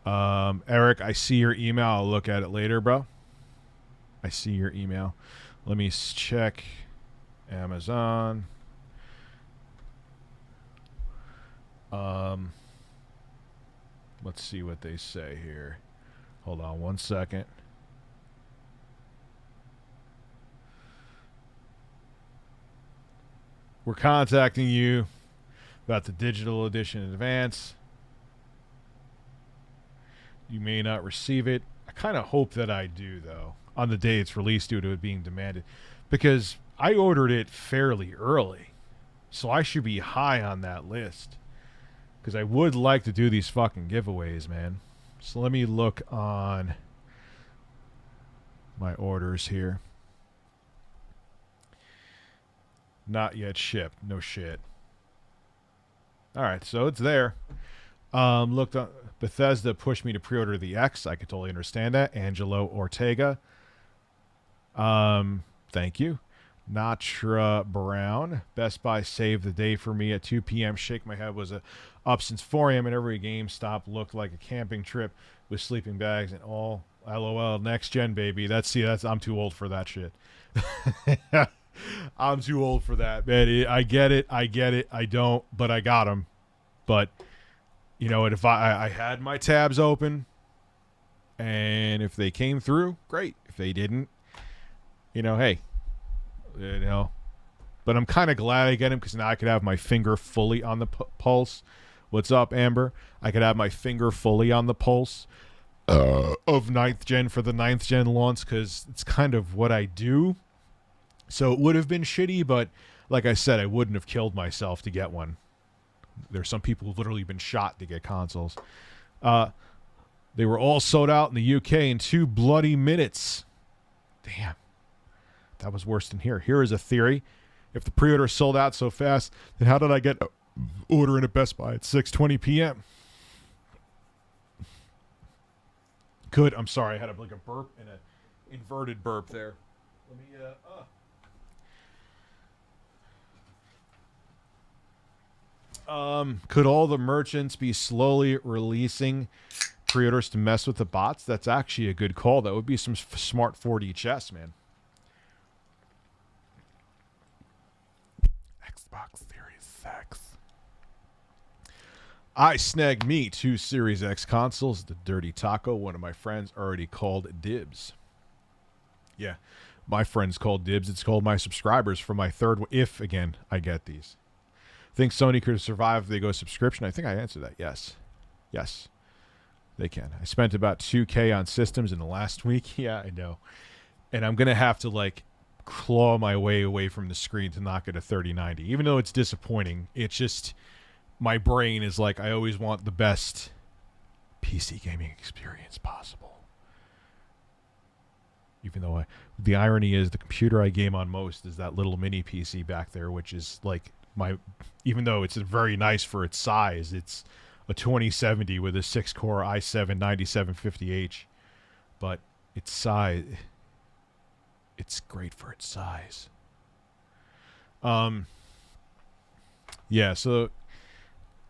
Eric, I see your email. I'll look at it later, bro. I see your email. Let me check Amazon. Let's see what they say here. Hold on one second. We're contacting you about the digital edition in advance. You may not receive it. I kind of hope that I do, though, on the day it's released due to it being demanded. Because I ordered it fairly early. So I should be high on that list. Because I would like to do these fucking giveaways, man. So let me look on my orders here. Not yet shipped. No shit. Alright, so it's there. Looked on Bethesda pushed me to pre-order the X. I could totally understand that. Angelo Ortega. Thank you. Natra Brown. Best Buy saved the day for me at 2 p.m. Shake my head was up since 4 a.m. and every GameStop looked like a camping trip with sleeping bags and all. LOL. Next gen, baby. I'm too old for that shit. I'm too old for that, man. I get it. I don't, but I got them. But, you know, if I had my tabs open, and if they came through, great. If they didn't, you know, hey, you know. But I'm kind of glad I get them because now I could have my finger fully on the pulse. What's up, Amber? I could have my finger fully on the pulse of 9th gen for the 9th gen launch because it's kind of what I do. So it would have been shitty, but like I said, I wouldn't have killed myself to get one. There's some people who've literally been shot to get consoles. They were all sold out in the UK in 2 bloody minutes. Damn. That was worse than here. Here is a theory. If the pre-order sold out so fast, then how did I get order in at Best Buy at 6:20 p.m.? Good. I'm sorry. I had a burp and an inverted burp there. Let me, could all the merchants be slowly releasing pre-orders to mess with the bots? That's actually a good call. That would be some smart 4D chess, man. Xbox Series X. I snagged me 2 Series X consoles. The Dirty Taco, one of my friends, already called dibs. Yeah. my friends called dibs. It's called my subscribers for my third one, if, again, I get these. Think Sony could survive if they go subscription? I think I answered that. Yes. Yes. They can. I spent about $2K on systems in the last week. Yeah, I know. And I'm going to have to, like, claw my way away from the screen to knock it a 3090. Even though it's disappointing, it's just, my brain is like, I always want the best PC gaming experience possible. Even though the irony is the computer I game on most is that little mini PC back there, which is like even though it's very nice for its size, it's a 2070 with a 6-core i7 9750H, but its size, it's great for its size. Yeah, so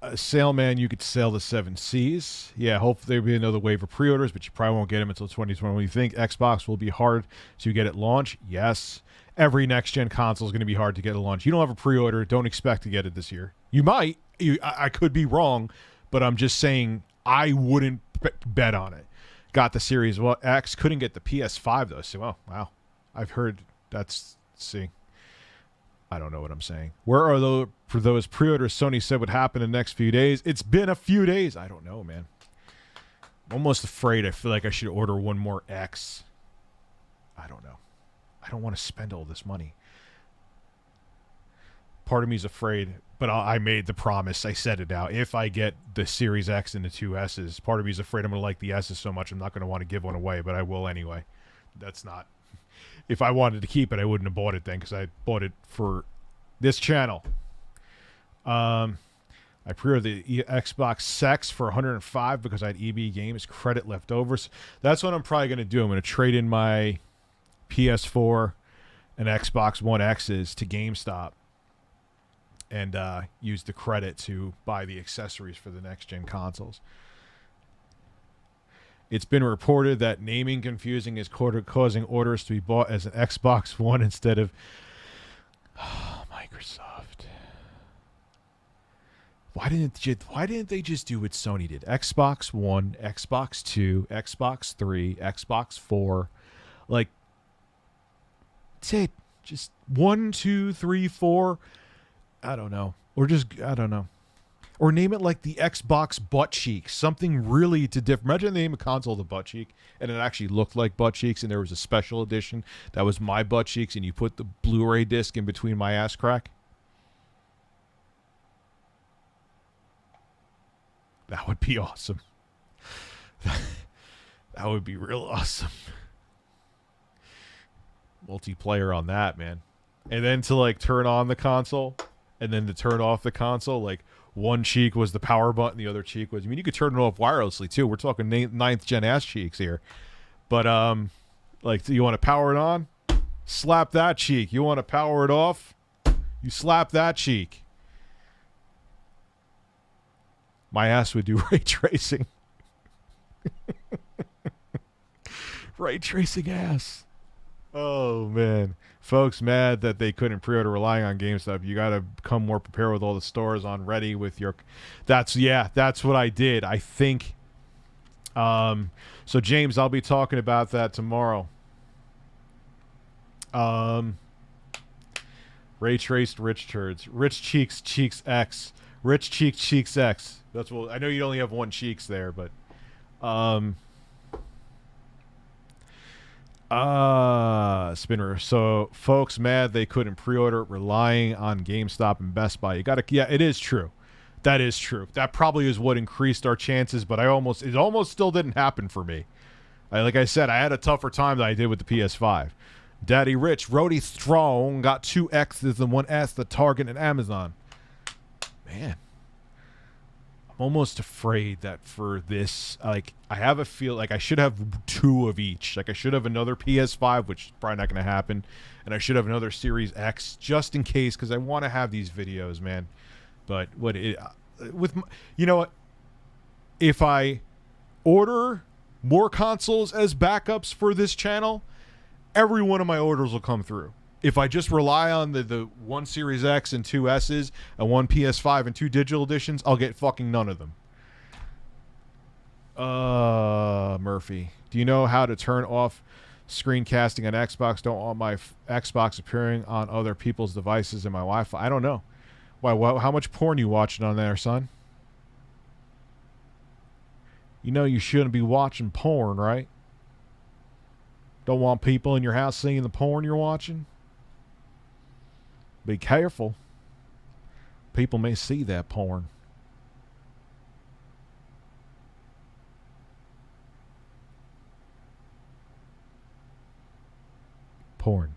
Sailman, you could sail the 7 seas. Yeah, hopefully there'll be another wave of pre-orders, but you probably won't get them until 2021. You think Xbox will be hard to get at launch? Yes. Every next-gen console is going to be hard to get at launch. You don't have a pre-order, don't expect to get it this year. You might. I could be wrong, but I'm just saying I wouldn't bet on it. Got the Series X. Couldn't get the PS5, though. So, wow. I've heard that's... See. I don't know what I'm saying. Where are those for those pre-orders Sony said would happen in the next few days? It's been a few days. I don't know, man. I'm almost afraid. I feel like I should order one more X. I don't know. I don't want to spend all this money. Part of me is afraid, but I made the promise. I said it now. If I get the Series X and the 2S's, part of me is afraid I'm going to like the S's so much I'm not going to want to give one away, but I will anyway. That's not... If I wanted to keep it, I wouldn't have bought it then because I bought it for this channel. I pre-ordered the Xbox Sex for $105 because I had EB Games credit left over. So that's what I'm probably going to do. I'm going to trade in my PS4 and Xbox One X's to GameStop and use the credit to buy the accessories for the next-gen consoles. It's been reported that naming confusing is causing orders to be bought as an Xbox One instead of Microsoft. Why didn't they just do what Sony did? Xbox One, Xbox 2, Xbox 3, Xbox 4. Like, say just 1, 2, 3, 4. I don't know. Or just, I don't know. Or name it like the Xbox Butt Cheeks. Something really to different. Imagine the name of console the Butt Cheek, and it actually looked like Butt Cheeks, and there was a special edition that was my Butt Cheeks, and you put the Blu-ray disc in between my ass crack. That would be awesome. That would be real awesome. Multiplayer on that, man. And then to like turn on the console, and then to turn off the console, like one cheek was the power button, the other cheek was... I mean, you could turn it off wirelessly, too. We're talking 9th gen ass cheeks here. But, like, you want to power it on? Slap that cheek. You want to power it off? You slap that cheek. My ass would do ray tracing. Ray tracing ass. Oh, man. Folks mad that they couldn't pre-order relying on GameStop. You got to come more prepared with all the stores on ready with your... That's what I did. I think... So, James, I'll be talking about that tomorrow. Ray traced rich turds. Rich cheeks X. Rich cheeks X. That's what... I know you only have one cheeks there, but... Spinner. So folks mad they couldn't pre-order relying on GameStop and Best Buy. You gotta, yeah, it is true. That is true. That probably is what increased our chances, but it almost still didn't happen for me. Like I said, I had a tougher time than I did with the PS5. Daddy Rich, Rody Strong got 2 X's and 1 S at Target and Amazon. Man. I'm almost afraid that for this, like, I have a feel like I should have 2 of each. Like, I should have another PS5, which is probably not going to happen, and I should have another Series X just in case, because I want to have these videos, man. But you know what? If I order more consoles as backups for this channel, every one of my orders will come through. If I just rely on the 1 Series X and 2 S's and 1 PS5 and 2 digital editions, I'll get fucking none of them. Murphy, do you know how to turn off Screencasting on Xbox. Don't want my Xbox appearing on other people's devices and my Wi-Fi. I don't know. Why? How much porn you watching on there, son? You know you shouldn't be watching porn, right? Don't want people in your house seeing the porn you're watching? Be careful. People may see that porn. Porn.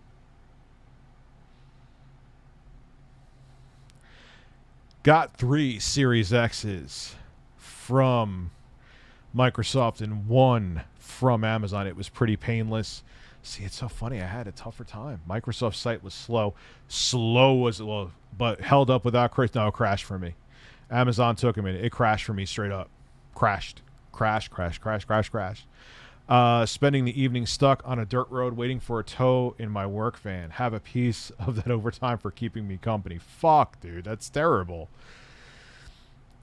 Got 3 Series X's from Microsoft and 1 from Amazon. It was pretty painless. See, it's so funny. I had a tougher time. Microsoft's site was slow. Slow was well, but held up without crash. No, it crashed for me. Amazon took a minute. It crashed for me straight up. Crashed. Crash. Spending the evening stuck on a dirt road waiting for a tow in my work van. Have a piece of that overtime for keeping me company. Fuck, dude. That's terrible.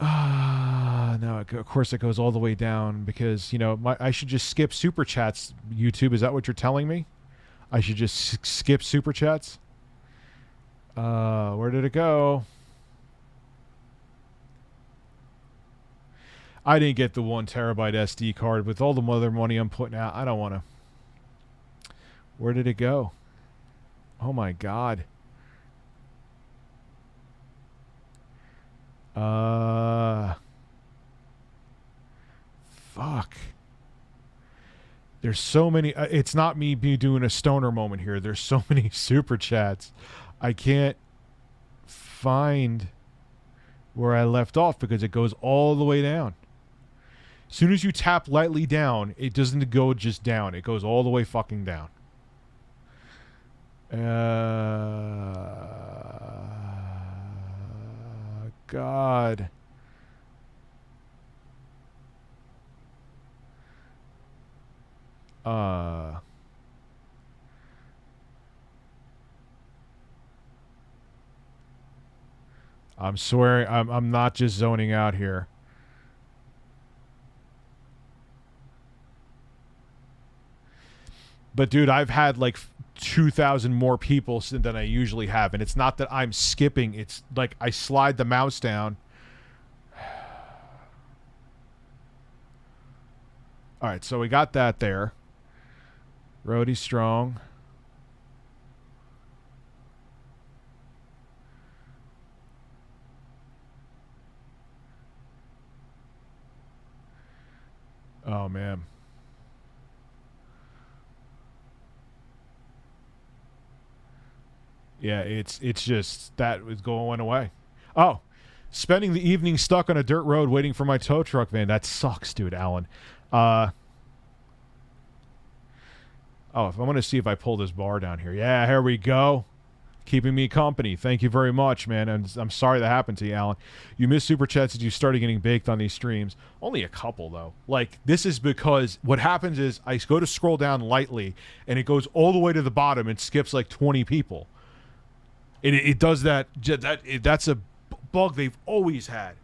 No, of course it goes all the way down because, you know, I should just skip Super Chats, YouTube. Is that what you're telling me? I should just skip Super Chats? Where did it go? I didn't get the 1 terabyte SD card. With all the other money I'm putting out, I don't want to. Where did it go? Oh, my God. Fuck. There's so many. It's not me doing a stoner moment here. There's so many Super Chats. I can't find where I left off because it goes all the way down. As soon as you tap lightly down, it doesn't go just down. It goes all the way fucking down. God. I'm swearing, I'm not just zoning out here. But dude, I've had like 2,000 more people than I usually have, and it's not that I'm skipping. It's like I slide the mouse down. All right, so we got that there. Rhodey Strong. Oh, man. Yeah, it's just that was going away. Oh, spending the evening stuck on a dirt road waiting for my tow truck van. That sucks, dude, Alan. Oh, if I want to see if I pull this bar down here. Yeah, here we go. Keeping me company. Thank you very much, man. And I'm sorry that happened to you, Alan. You missed Super Chats as you started getting baked on these streams. Only a couple, though. Like, this is because what happens is I go to scroll down lightly, and it goes all the way to the bottom and skips like 20 people. It does that. That's a bug they've always had.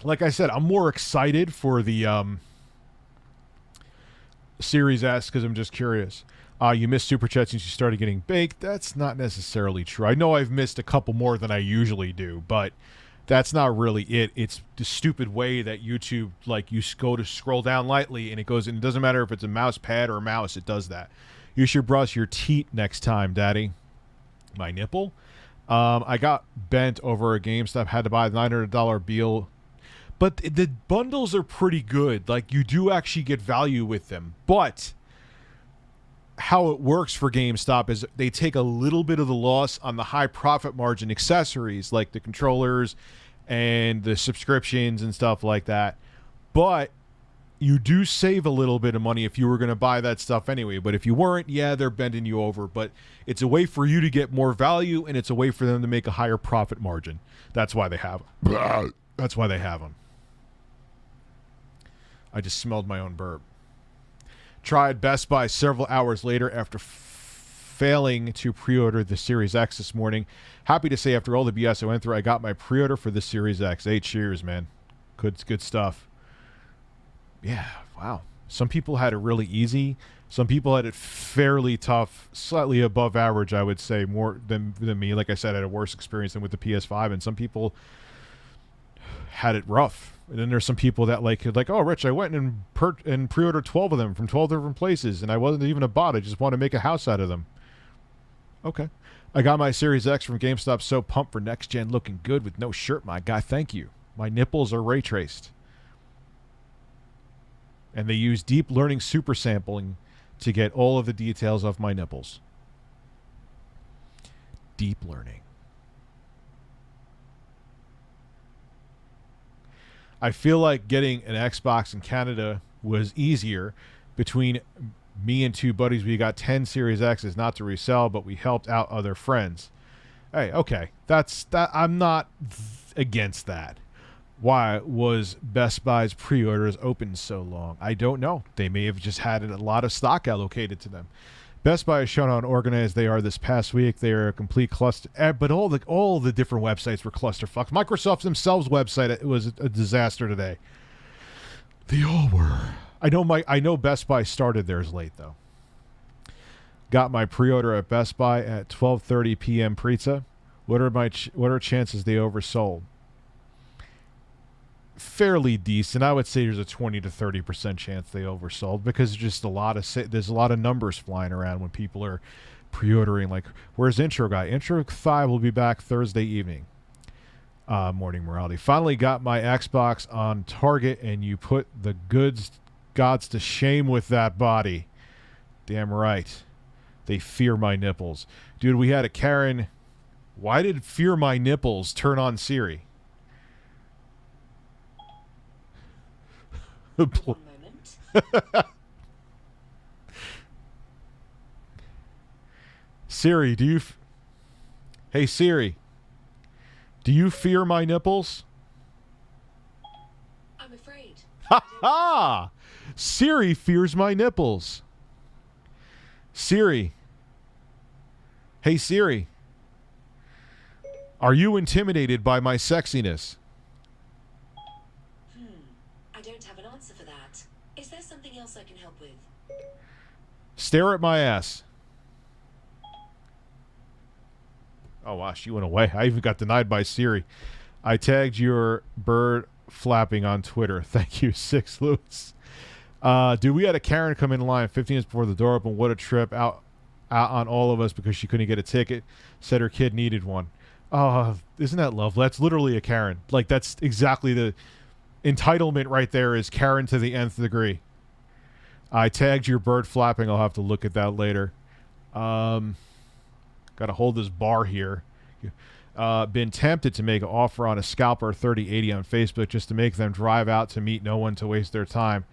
Like I said, I'm more excited for the Series S because I'm just curious. You missed Super Chat since you started getting baked. That's not necessarily true. I know I've missed a couple more than I usually do, but that's not really it. It's the stupid way that YouTube, like, you go to scroll down lightly and it goes, and it doesn't matter if it's a mouse pad or a mouse, it does that. You should brush your teat next time, Daddy. My nipple? I got bent over a GameStop, had to buy the $900 Beal. But the bundles are pretty good. Like, you do actually get value with them. But how it works for GameStop is they take a little bit of the loss on the high profit margin accessories, like the controllers and the subscriptions and stuff like that. But you do save a little bit of money if you were going to buy that stuff anyway. But if you weren't, yeah, they're bending you over. But it's a way for you to get more value, and it's a way for them to make a higher profit margin. That's why they have them. That's why they have them. I just smelled my own burp. Tried Best Buy several hours later after failing to pre-order the Series X this morning. Happy to say after all the BS I went through, I got my pre-order for the Series X. 8 cheers, man. Good stuff. Yeah, wow. Some people had it really easy. Some people had it fairly tough, slightly above average, I would say, more than me. Like I said, I had a worse experience than with the PS5, and some people had it rough. And then there's some people that like, oh, Rich, I went and pre-ordered 12 of them from 12 different places, and I wasn't even a bot. I just want to make a house out of them. Okay. I got my Series X from GameStop, so pumped for next gen, looking good with no shirt, my guy. Thank you. My nipples are ray traced. And they use deep learning super sampling to get all of the details of my nipples. Deep learning. I feel like getting an Xbox in Canada was easier. Between me and two buddies, we got 10 Series X's, not to resell, but we helped out other friends. Hey, okay. That's that. I'm not against that. Why was Best Buy's pre-orders open so long? I don't know. They may have just had a lot of stock allocated to them. Best Buy has shown how unorganized they are this past week. They are a complete cluster. But all the different websites were clusterfucks. Microsoft themselves' website, it was a disaster today. They all were. I know Best Buy started theirs late though. Got my pre-order at Best Buy at 12:30 p.m. pizza. What are chances they oversold? Fairly decent. I would say there's a 20 to 30% chance they oversold because there's a lot of numbers flying around when people are pre-ordering. Like, where's Intro Guy? Intro 5 will be back Thursday evening. Morning Morality. Finally got my Xbox on Target, and you put the gods to shame with that body. Damn right. They fear my nipples. Dude, we had a Karen. Why did fear my nipples turn on Siri? One moment. Siri, Hey Siri, do you fear my nipples? I'm afraid. Ha ha! Siri fears my nipples. Siri. Hey Siri. Are you intimidated by my sexiness? I don't have an answer for that. Is there something else I can help with? Stare at my ass. Oh, wow, she went away. I even got denied by Siri. I tagged your bird flapping on Twitter. Thank you, 6 Lewis. Dude, we had a Karen come in line 15 minutes before the door opened. What a trip out on all of us because she couldn't get a ticket. Said her kid needed one. Oh, isn't that lovely? That's literally a Karen. Like, that's exactly the entitlement right there, is Karen to the nth degree. I tagged your bird flapping. I'll have to look at that later. Got to hold this bar here. Been tempted to make an offer on a Scalper 3080 on Facebook just to make them drive out to meet no one to waste their time.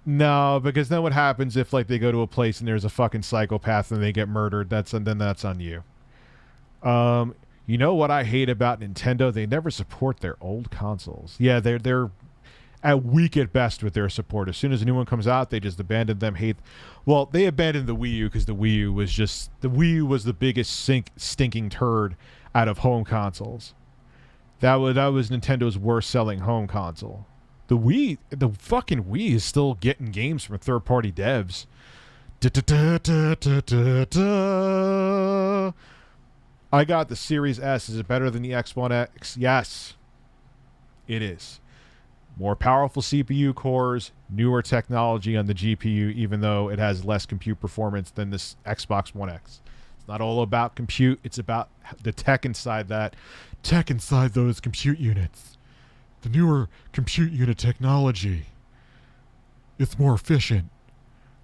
No, because then what happens if like they go to a place and there's a fucking psychopath and they get murdered? Then that's on you. You know what I hate about Nintendo? They never support their old consoles. Yeah, they're at weak at best with their support. As soon as a new one comes out, they just abandon them. Well, they abandoned the Wii U because the Wii U was the biggest stinking turd out of home consoles. That was Nintendo's worst selling home console. The fucking Wii is still getting games from third-party devs. I got the Series S. Is it better than the X1X? Yes, it is. More powerful CPU cores, newer technology on the GPU, even though it has less compute performance than this Xbox One X. It's not all about compute. It's about the tech inside that. Tech inside those compute units. The newer compute unit technology. It's more efficient,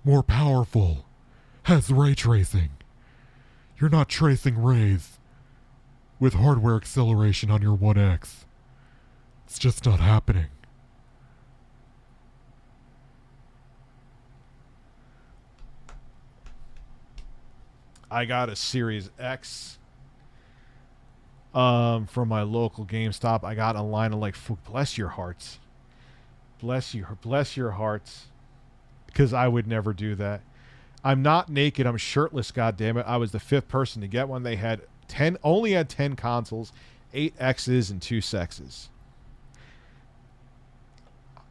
more powerful, has ray tracing. You're not tracing rays with hardware acceleration on your One X. It's just not happening. I got a Series X from my local GameStop. I got a line of like, bless your hearts. Bless your hearts. Because I would never do that. I'm not naked. I'm shirtless, goddammit. I was the 5th person to get one. They had 10 consoles, 8 X's and 2 sexes.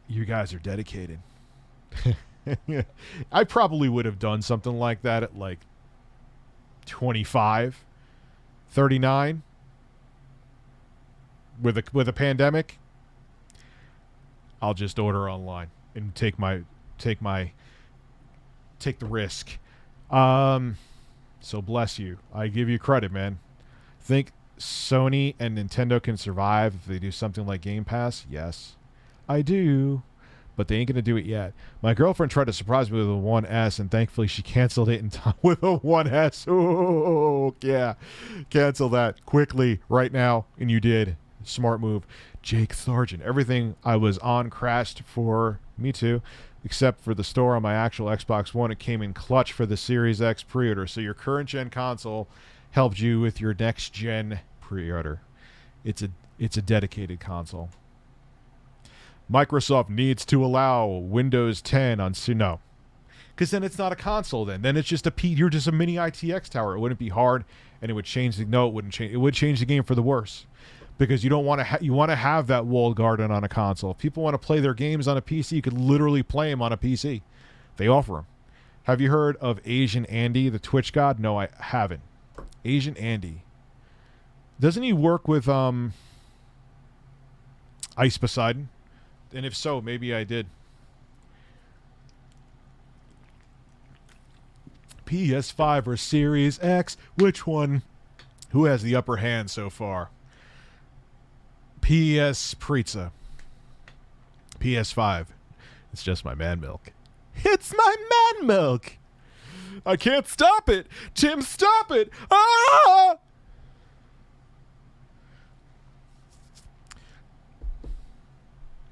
You guys are dedicated. I probably would have done something like that at like 25, 39 with a pandemic. I'll just order online and take the risk. So bless you. I give you credit, man. Think Sony and Nintendo can survive if they do something like Game Pass? Yes, I do. But they ain't going to do it yet. My girlfriend tried to surprise me with a 1S, and thankfully she canceled it in time with a 1S. Oh, yeah. Cancel that quickly right now. And you did. Smart move. Jake Sargent. Everything I was on crashed for me too, except for the store on my actual Xbox One. It came in clutch for the Series X pre-order. So your current gen console helped you with your next gen pre-order. It's a dedicated console. Microsoft needs to allow Windows 10 on no, because then it's not a console. Then it's just you're just a mini ITX tower. It wouldn't be hard, and it would change the no. It wouldn't change. It would change the game for the worse, because you don't want to. You want to have that walled garden on a console. If people want to play their games on a PC, you could literally play them on a PC. They offer them. Have you heard of Asian Andy, the Twitch god? No, I haven't. Asian Andy. Doesn't he work with Ice Poseidon? And if so, maybe I did. PS5 or Series X? Which one? Who has the upper hand so far? PS Pizza. PS5. It's just my man milk. It's my man milk! I can't stop it! Tim, stop it! Ah!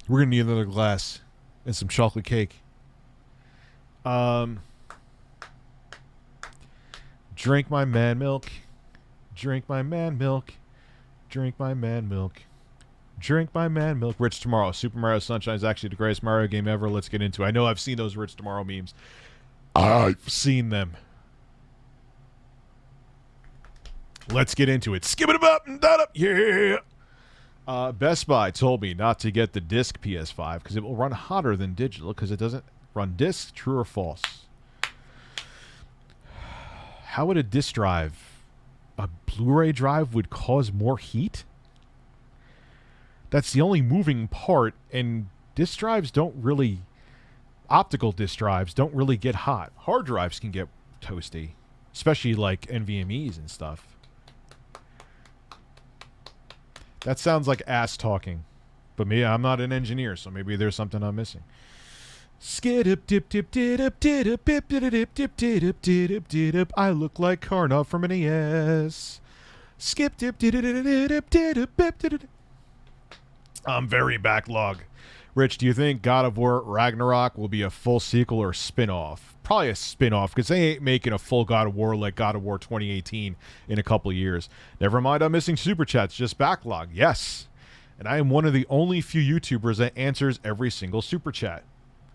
We're going to need another glass and some chocolate cake. Drink my man milk. Drink my man milk. Drink my man milk. Drink my man milk. Rich Tomorrow. Super Mario Sunshine is actually the greatest Mario game ever. Let's get into it. I know I've seen those Rich Tomorrow memes. I've seen them. Let's get into it. Skip it up and that up. Yeah. Best Buy told me not to get the disc PS5 because it will run hotter than digital because it doesn't run disc. True or false? How would a disc drive, a Blu-ray drive, would cause more heat? That's the only moving part, and disc drives don't really, optical disc drives don't really get hot. Hard drives can get toasty, especially like NVMe's and stuff. That sounds like ass talking. But me, I'm not an engineer, so maybe there's something I'm missing. Skidip dip dip dip dip dip dip dip dip dip dip dip. I look like Karnov from NES. Skip dip dip dip dip dip dip dip. I'm very backlog. Rich, do you think God of War Ragnarok will be a full sequel or spin-off? Probably a spin-off, because they ain't making a full God of War like God of War 2018 in a couple of years. Never mind, I'm missing super chats, just backlog. Yes. And I am one of the only few YouTubers that answers every single super chat.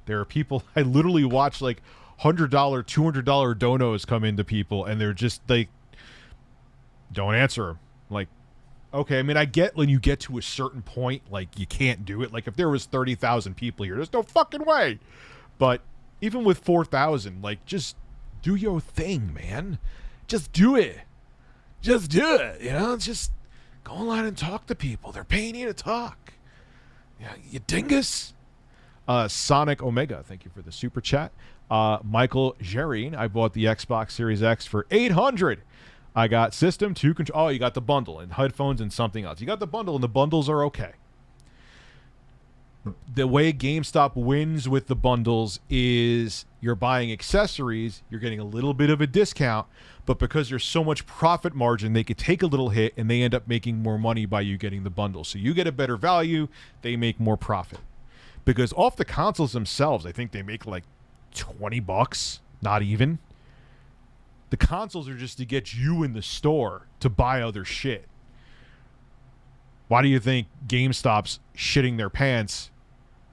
There are people, I literally watch like $100, $200 donos come into people, and they're just like, don't answer them. Like, okay, I mean, I get when you get to a certain point, like, you can't do it. Like, if there was 30,000 people here, there's no fucking way. But even with 4,000, like, just do your thing, man. Just do it. Just do it, you know? Just go online and talk to people. They're paying you to talk. Yeah, you dingus. Sonic Omega, thank you for the super chat. Michael Jerine, I bought the Xbox Series X for $800. I got system, 2 control. Oh, you got the bundle and headphones and something else. You got the bundle, and the bundles are okay. The way GameStop wins with the bundles is you're buying accessories, you're getting a little bit of a discount, but because there's so much profit margin, they could take a little hit, and they end up making more money by you getting the bundle. So you get a better value, they make more profit. Because off the consoles themselves, I think they make like $20, not even. The consoles are just to get you in the store to buy other shit. Why do you think GameStop's shitting their pants?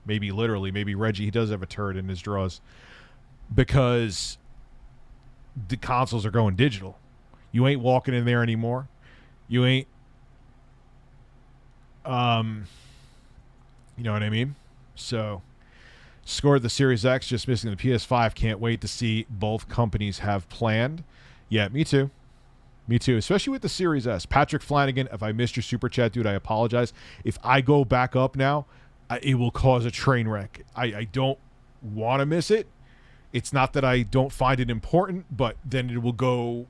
Maybe literally, maybe Reggie, he does have a turd in his drawers. Because the consoles are going digital. You ain't walking in there anymore. You ain't, you know what I mean? So Scored the Series X, just missing the PS5. Can't wait to see both companies have planned. Yeah, me too. Me too, especially with the Series S. Patrick Flanagan, if I missed your super chat, dude, I apologize. If I go back up now, it will cause a train wreck. I don't want to miss it. It's not that I don't find it important, but then it will go...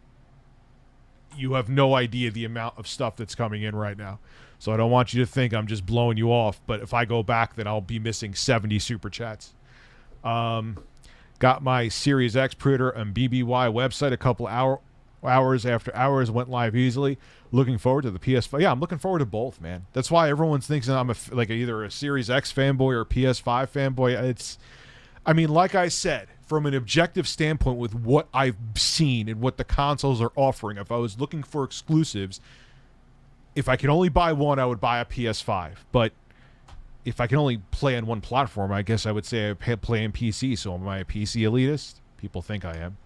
You have no idea the amount of stuff that's coming in right now. So I don't want you to think I'm just blowing you off, but if I go back, then I'll be missing 70 super chats. Got my Series X pre-order on BBY website a couple hours after hours, went live easily. Looking forward to the PS5. Yeah, I'm looking forward to both, man. That's why everyone's thinking I'm either a Series X fanboy or a PS5 fanboy. I mean, like I said, from an objective standpoint with what I've seen and what the consoles are offering, if I was looking for exclusives, if I could only buy one, I would buy a PS5. But if I can only play on one platform, I guess I would say I play on PC. So am I a PC elitist? People think I am.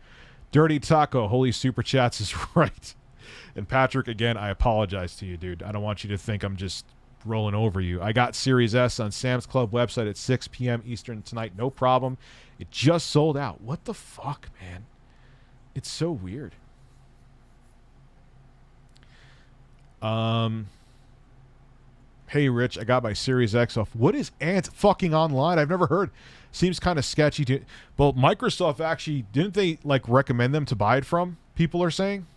Dirty Taco, holy super chats is right. And Patrick, again, I apologize to you, dude. I don't want you to think I'm just rolling over you. I got Series S on Sam's Club website at 6 p.m. Eastern tonight. No problem. It just sold out. What the fuck, man? It's so weird. Hey, Rich, I got my Series X off. What is Ant fucking online? I've never heard. Seems kind of sketchy. Well, Microsoft actually, didn't they, like, recommend them to buy it from? People are saying.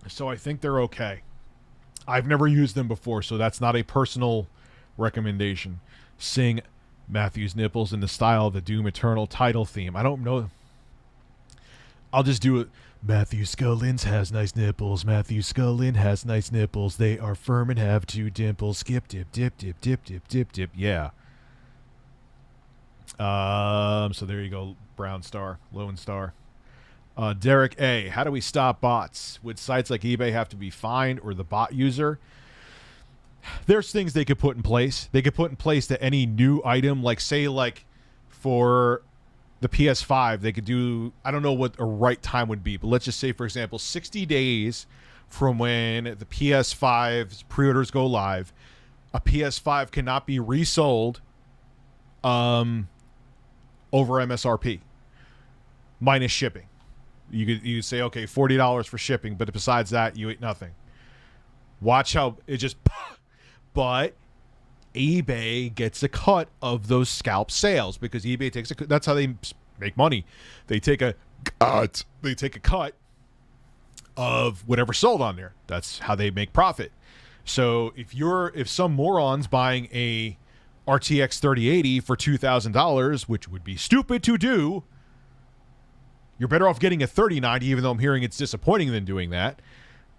So I think they're okay. I've never used them before, so that's not a personal recommendation. Sing Matthew's nipples in the style of the Doom Eternal title theme. I don't know. I'll just do it. Matthew Scullins has nice nipples. Matthew Scullin has nice nipples. They are firm and have 2 dimples. Skip, dip, dip, dip, dip, dip, dip, dip. Yeah. So there you go, Brown Star, Lone Star. Derek A. How do we stop bots? Would sites like eBay have to be fined or the bot user? There's things they could put in place. They could put in place that any new item, like say like for the PS5, they could do, I don't know what a right time would be, but let's just say, for example, 60 days from when the PS5's pre-orders go live, a PS5 cannot be resold over MSRP minus shipping. You say, okay, $40 for shipping, but besides that, you eat nothing. Watch how it just... But eBay gets a cut of those scalp sales because eBay takes a... That's how they make money. They take a cut. They take a cut of whatever sold on there. That's how they make profit. So if some moron's buying a RTX 3080 for $2,000, which would be stupid to do, you're better off getting a 3090, even though I'm hearing it's disappointing than doing that.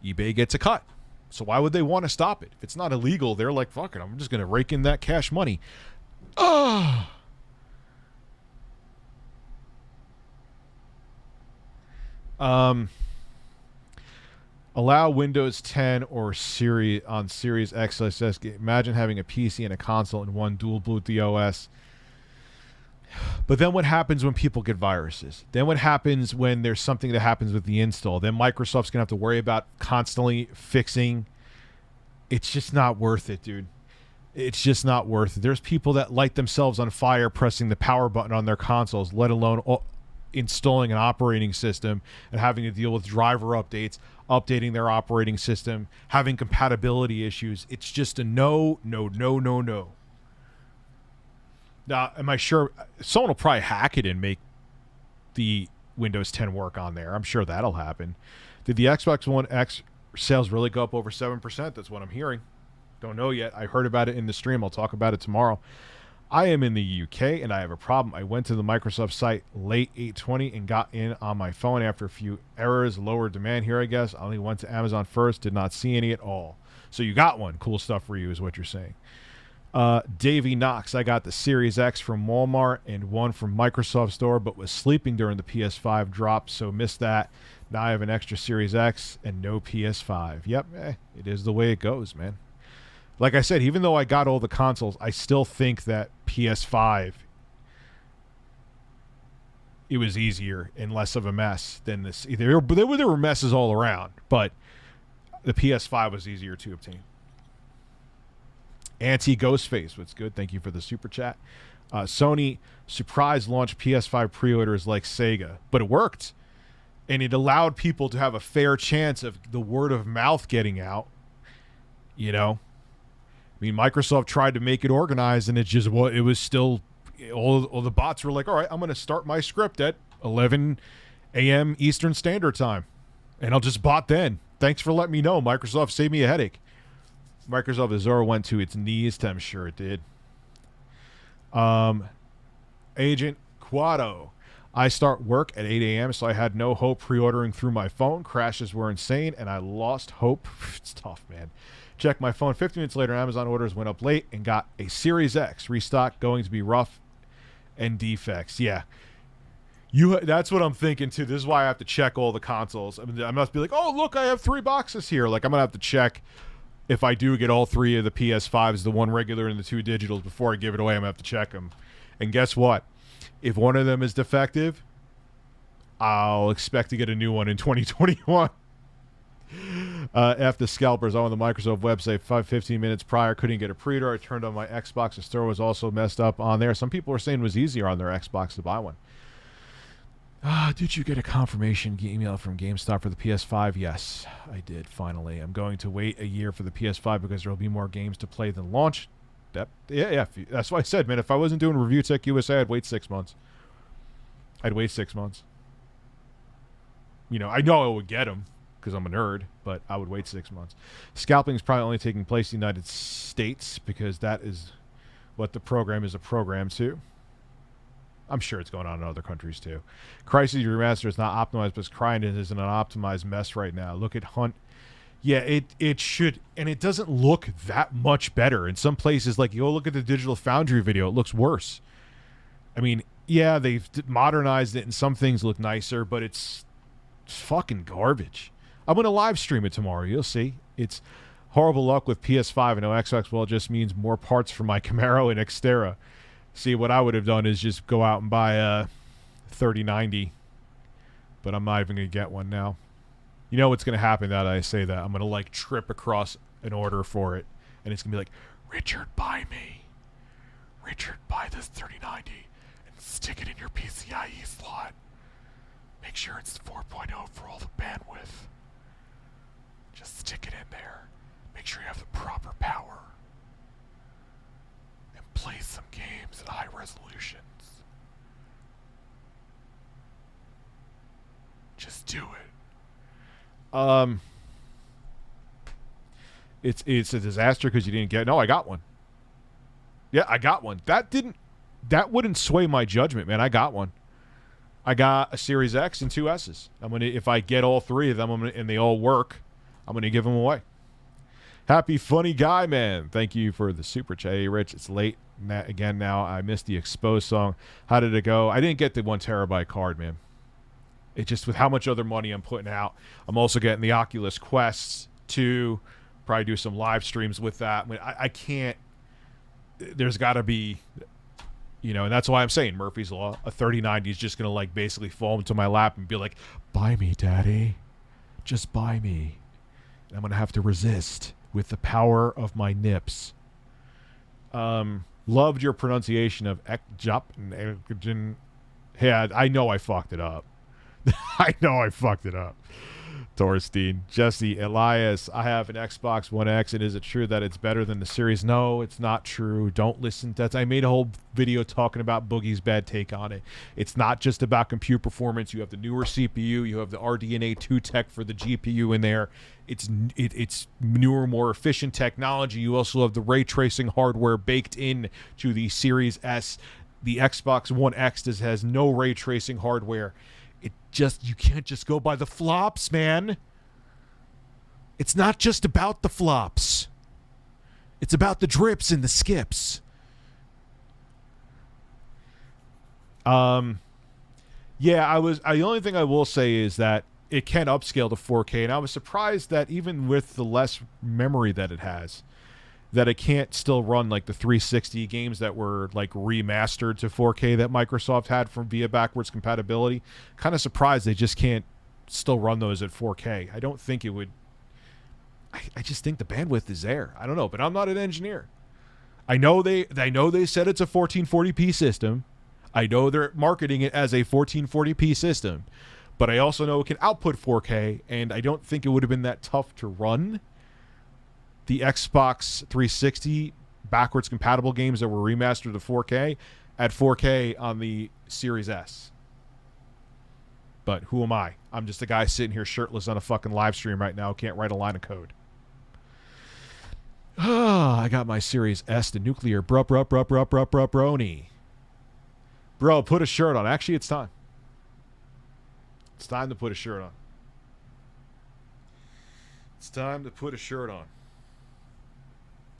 eBay gets a cut. So why would they want to stop it? If it's not illegal, they're like, fuck it, I'm just going to rake in that cash money. Allow Windows 10 or Series XSS. Imagine having a PC and a console in one, dual boot the OS. But then what happens when people get viruses? Then what happens when there's something that happens with the install? Then Microsoft's going to have to worry about constantly fixing. It's just not worth it, dude. It's just not worth it. There's people that light themselves on fire pressing the power button on their consoles, let alone installing an operating system and having to deal with driver updates, updating their operating system, having compatibility issues. It's just a no. Now, am I sure someone will probably hack it and make the Windows 10 work on there? I'm sure that'll happen. Did the Xbox One X sales really go up over 7%? That's what I'm hearing. Don't know yet. I heard about it in the stream. I'll talk about it tomorrow. I am in the UK and I have a problem. I went to the Microsoft site late 8:20 and got in on my phone after a few errors, lower demand here, I guess. I only went to Amazon first, did not see any at all. So you got one. Cool stuff for you is what you're saying. Davey Knox, I got the Series X from Walmart and one from Microsoft Store, but was sleeping during the PS5 drop, so missed that. Now I have an extra Series X and no PS5. Yep, it is the way it goes, man. Like I said, even though I got all the consoles, I still think that PS5, it was easier and less of a mess than this. There were messes all around, but the PS5 was easier to obtain. Anti-Ghostface, what's good? Thank you for the super chat. Sony surprise launched PS5 pre-orders like Sega, but it worked. And it allowed people to have a fair chance of the word of mouth getting out. You know? I mean, Microsoft tried to make it organized, and it was still, all the bots were like, all right, I'm going to start my script at 11 a.m. Eastern Standard Time. And I'll just bot then. Thanks for letting me know. Microsoft saved me a headache. Microsoft Azure went to its knees. I'm sure it did. Agent Quado. I start work at 8 a.m., so I had no hope pre-ordering through my phone. Crashes were insane, and I lost hope. It's tough, man. Check my phone. 15 minutes later, Amazon orders went up late and got a Series X. Restock going to be rough and defects. Yeah. That's what I'm thinking, too. This is why I have to check all the consoles. I mean, I must be like, oh, look, I have 3 boxes here. Like, I'm going to have to check if I do get all 3 of the PS5s, the 1 regular and the 2 digitals, before I give it away. I'm going to have to check them. And guess what? If one of them is defective, I'll expect to get a new one in 2021. F the scalpers. On the Microsoft website 15 minutes prior, couldn't get a pre-order. I turned on my Xbox. The store was also messed up on there. Some people were saying it was easier on their Xbox to buy one. Did you get a confirmation email from GameStop for the PS5? Yes, I did, finally. I'm going to wait a year for the PS5 because there will be more games to play than launch. Yeah. That's why I said, man, if I wasn't doing Review Tech USA, I'd wait 6 months. I'd wait 6 months. You know I would get them because I'm a nerd, but I would wait 6 months. Scalping is probably only taking place in the United States because that is what the program is a program to. I'm sure it's going on in other countries too. Crysis Remaster is not optimized, but Crysis is an unoptimized mess right now. Look at Hunt. Yeah, it should, and it doesn't look that much better. In some places, like you go look at the Digital Foundry video, it looks worse. I mean, yeah, they've modernized it and some things look nicer, but it's fucking garbage. I'm going to live stream it tomorrow. You'll see. It's horrible luck with PS5 and no Xbox. Well, it just means more parts for my Camaro and Xterra. See, what I would have done is just go out and buy a 3090, but I'm not even going to get one now. You know what's going to happen now that I say that? I'm going to, like, trip across an order for it, and it's going to be like, Richard, buy me. Richard, buy this 3090 and stick it in your PCIe slot. Make sure it's 4.0 for all the bandwidth. Just stick it in there. Make sure you have the proper power. And play some games at high resolutions. Just do it. It's a disaster because you didn't get. No, I got one. Yeah, I got one. That wouldn't sway my judgment, man. I got one. I got a Series X and 2 S's. If I get all 3 of them and they all work, I'm gonna give them away. Happy funny guy, man. Thank you for the super chat. Hey, Rich, it's late again now. I missed the Exposed song. How did it go? I didn't get the 1 terabyte card, man. It just, with how much other money I'm putting out, I'm also getting the Oculus Quests 2. Probably do some live streams with that. I mean, I can't. There's got to be, and that's why I'm saying Murphy's Law. A 3090 is just gonna like basically fall into my lap and be like, "Buy me, Daddy, just buy me." And I'm gonna have to resist with the power of my nips. Loved your pronunciation of Ekjop and Yeah, I know I fucked it up. I know I fucked it up. Torstein, Jesse, Elias, I have an Xbox One X, and is it true that it's better than the Series? No, it's not true. Don't listen. I made a whole video talking about Boogie's bad take on it. It's not just about compute performance. You have the newer CPU. You have the RDNA 2 tech for the GPU in there. It's newer, more efficient technology. You also have the ray tracing hardware baked in to the Series S. The Xbox One X has no ray tracing hardware. You can't just go by the flops, man. It's not just about the flops. It's about the drips and the skips. Yeah, the only thing I will say is that it can upscale to 4K, and I was surprised that even with the less memory that it has, that it can't still run like the 360 games that were like remastered to 4K that Microsoft had from via backwards compatibility. Kind of surprised they just can't still run those at 4K. I don't think it would. I just think the bandwidth is there. I don't know, but I'm not an engineer. I know they said it's a 1440p system. I know they're marketing it as a 1440p system, but I also know it can output 4K, and I don't think it would have been that tough to run the Xbox 360 backwards compatible games that were remastered to 4K at 4K on the Series S. But who am I? I'm just a guy sitting here shirtless on a fucking live stream right now. Can't write a line of code. I got my Series S, the nuclear brony. Bro, put a shirt on. Actually, it's time. It's time to put a shirt on. It's time to put a shirt on.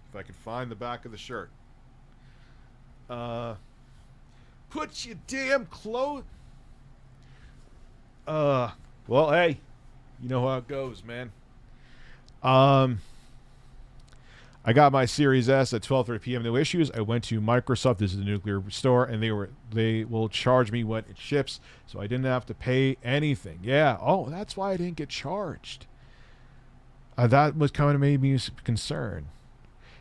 If I can find the back of the shirt. Put your damn clothes. Well, hey, you know how it goes, man. I got my Series S at 12:30 p.m. No issues. I went to Microsoft. This is the nuclear store, and they will charge me when it ships, so I didn't have to pay anything. Yeah. Oh, that's why I didn't get charged. That was kind of made me concerned.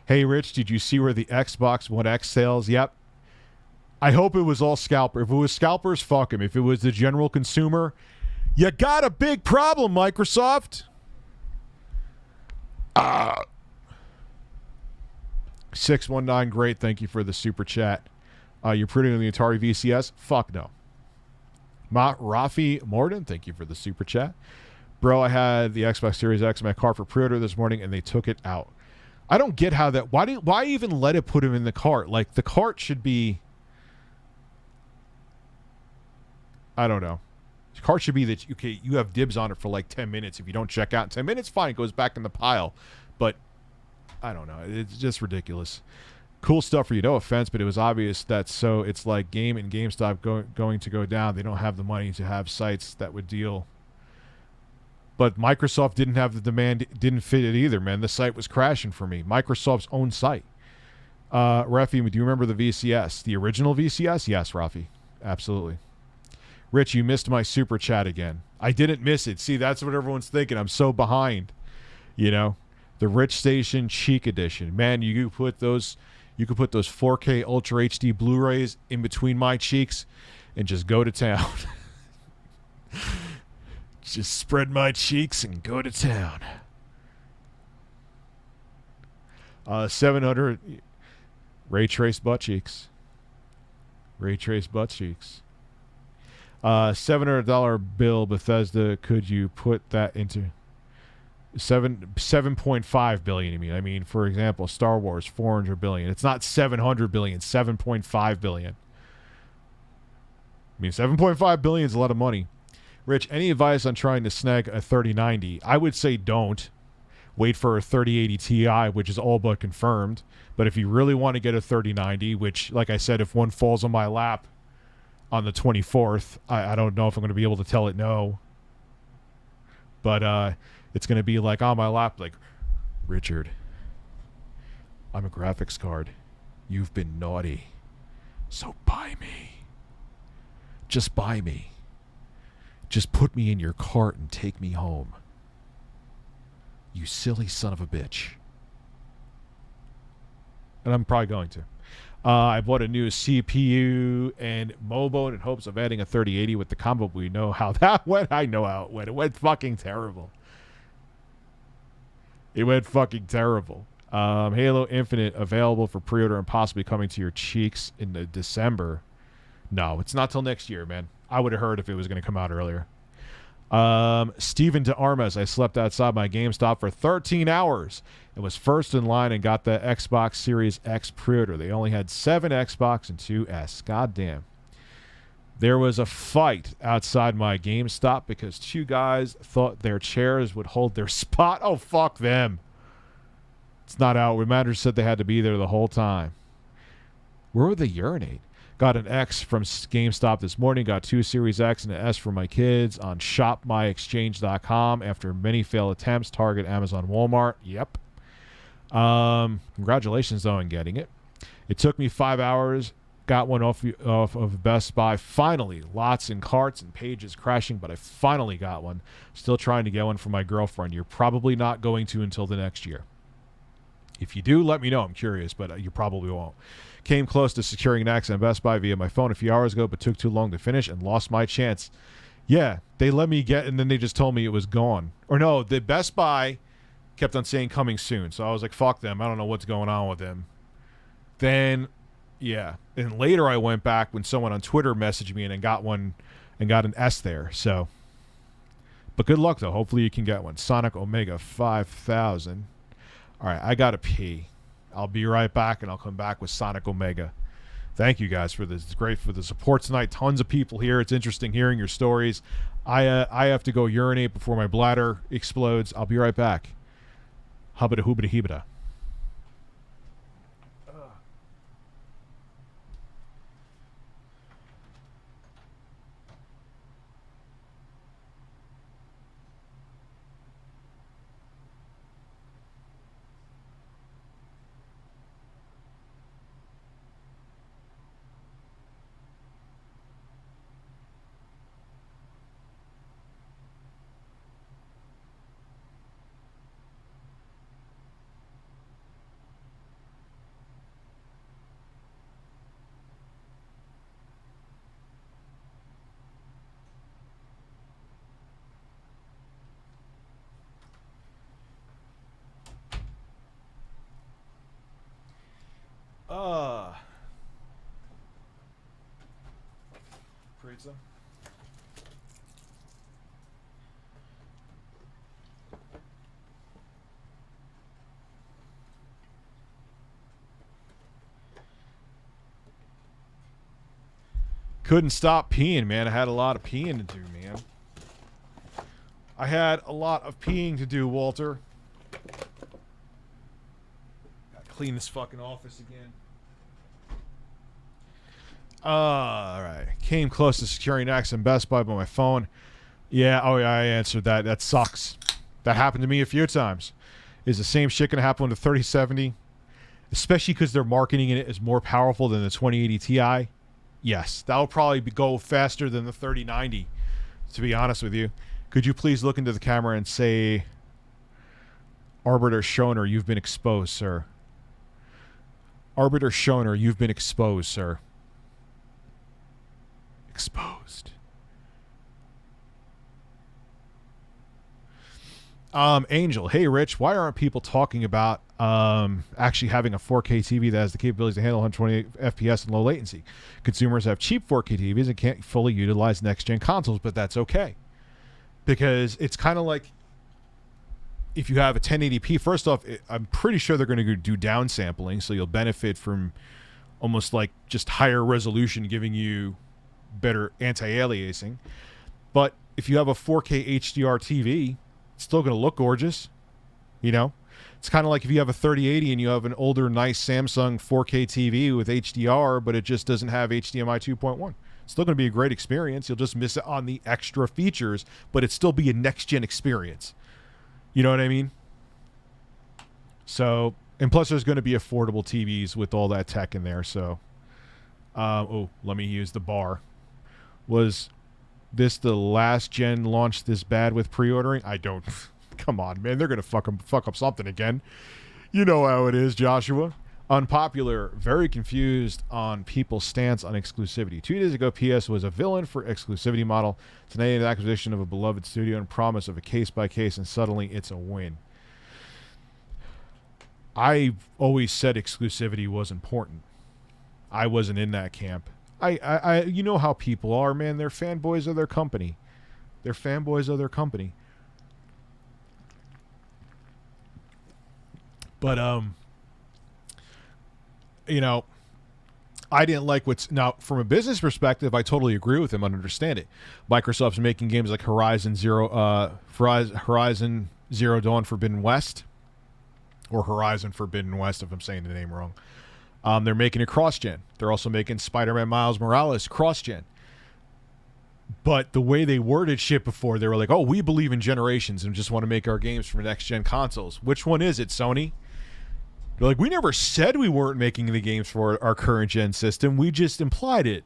Hey, Rich, did you see where the Xbox One X sales? Yep. I hope it was all scalper. If it was scalpers, fuck him. If it was the general consumer, you got a big problem, Microsoft. 619, great. Thank you for the super chat. You're putting on the Atari VCS? Fuck no. Rafi Morden, thank you for the super chat. Bro, I had the Xbox Series X in my car for pre-order this morning, and they took it out. I don't get how that... Why even let it put him in the cart? Like, the cart should be... I don't know. The cart should be that, okay, you have dibs on it for like 10 minutes. If you don't check out in 10 minutes, fine, it goes back in the pile. But... I don't know. It's just ridiculous. Cool stuff for you. No offense, but it was obvious that so it's like Game and GameStop going to go down. They don't have the money to have sites that would deal. But Microsoft didn't have the demand. Didn't fit it either, man. The site was crashing for me. Microsoft's own site. Rafi, do you remember the VCS? The original VCS? Yes, Rafi. Absolutely. Rich, you missed my super chat again. I didn't miss it. See, that's what everyone's thinking. I'm so behind. You know? The Rich Station Cheek Edition. Man, you could put those 4K Ultra HD Blu-rays in between my cheeks and just go to town. Just spread my cheeks and go to town. 700 Ray Trace butt cheeks. Ray Trace butt cheeks. $700 bill, Bethesda. Could you put that into... 7.5 billion, you mean? I mean, for example, Star Wars, 400 billion. It's not 700 billion, 7.5 billion. I mean, 7.5 billion is a lot of money. Rich, any advice on trying to snag a 3090? I would say don't. Wait for a 3080 Ti, which is all but confirmed. But if you really want to get a 3090, which, like I said, if one falls on my lap on the 24th, I don't know if I'm going to be able to tell it no. But, it's going to be like on my lap, like, Richard, I'm a graphics card. You've been naughty. So buy me. Just buy me. Just put me in your cart and take me home. You silly son of a bitch. And I'm probably going to. I bought a new CPU and MOBO in hopes of adding a 3080 with the combo. We know how that went. I know how it went. It went fucking terrible. It went fucking terrible. Halo Infinite available for pre-order and possibly coming to your cheeks in December. No, it's not till next year, man. I would have heard if it was going to come out earlier. Steven de Armas. I slept outside my GameStop for 13 hours and was first in line and got the Xbox Series X pre-order. They only had 7 Xbox and 2 S. God damn. There was a fight outside my GameStop because 2 guys thought their chairs would hold their spot. Oh, fuck them. It's not out. Reminder said they had to be there the whole time. Where would they urinate? Got an X from GameStop this morning. Got 2 Series X and an S for my kids on shopmyexchange.com after many failed attempts. Target, Amazon, Walmart. Yep. Congratulations, though, on getting it. It took me 5 hours. Got one off of Best Buy. Finally, lots in carts and pages crashing, but I finally got one. Still trying to get one for my girlfriend. You're probably not going to until the next year. If you do, let me know. I'm curious, but you probably won't. Came close to securing an access at Best Buy via my phone a few hours ago, but took too long to finish and lost my chance. Yeah, they let me get, and then they just told me it was gone. Or no, the Best Buy kept on saying coming soon. So I was like, fuck them. I don't know what's going on with them. Then, yeah. And later I went back when someone on Twitter messaged me and got one and got an S there. So, but good luck, though. Hopefully you can get one. Sonic Omega 5000. All right, I got to pee. I'll be right back, and I'll come back with Sonic Omega. Thank you guys for this. It's great for the support tonight. Tons of people here. It's interesting hearing your stories. I have to go urinate before my bladder explodes. I'll be right back. Hubbada hoobada hebada. Pizza. Couldn't stop peeing, man. I had a lot of peeing to do, man. I had a lot of peeing to do, Walter. Gotta clean this fucking office again. Alright. Came close to securing access in Best Buy by my phone. Yeah, oh yeah, I answered that. That sucks. That happened to me a few times. Is the same shit going to happen with the 3070? Especially because they're marketing it as more powerful than the 2080 Ti? Yes. That'll probably go faster than the 3090, to be honest with you. Could you please look into the camera and say, Arbiter Schoner, you've been exposed, sir. Arbiter Schoner, you've been exposed, sir. Exposed. Angel, hey Rich, why aren't people talking about actually having a 4K TV that has the capabilities to handle 128 FPS and low latency? Consumers have cheap 4K TVs and can't fully utilize next-gen consoles, but that's okay. Because it's kind of like if you have a 1080p, first off, I'm pretty sure they're going to do downsampling, so you'll benefit from almost like just higher resolution giving you better anti-aliasing. But if you have a 4K HDR TV, it's still going to look gorgeous. You know, it's kind of like if you have a 3080 and you have an older, nice Samsung 4K TV with HDR, but it just doesn't have HDMI 2.1. It's still going to be a great experience. You'll just miss it on the extra features, but it'd still be a next-gen experience. You know what I mean? So, and plus there's going to be affordable TVs with all that tech in there. So, oh, let me use the bar. Was this the last gen launch this bad with pre-ordering? I don't. Come on, man. They're going to fuck up something again. You know how it is, Joshua. Unpopular, very confused on people's stance on exclusivity. 2 days ago, PS was a villain for exclusivity model. Today, the acquisition of a beloved studio and promise of a case-by-case, and suddenly it's a win. I always said exclusivity was important. I wasn't in that camp. I you know how people are, man. They're fanboys of their company. They're fanboys of their company. But, you know, I didn't like what's... Now, from a business perspective, I totally agree with him and understand it. Microsoft's making games like Horizon Zero Dawn Forbidden West, or Horizon Forbidden West, if I'm saying the name wrong. They're making it cross-gen. They're also making Spider-Man Miles Morales cross-gen. But the way they worded shit before, they were like, oh, we believe in generations and just want to make our games for next-gen consoles. Which one is it, Sony? They're like, we never said we weren't making the games for our current-gen system. We just implied it.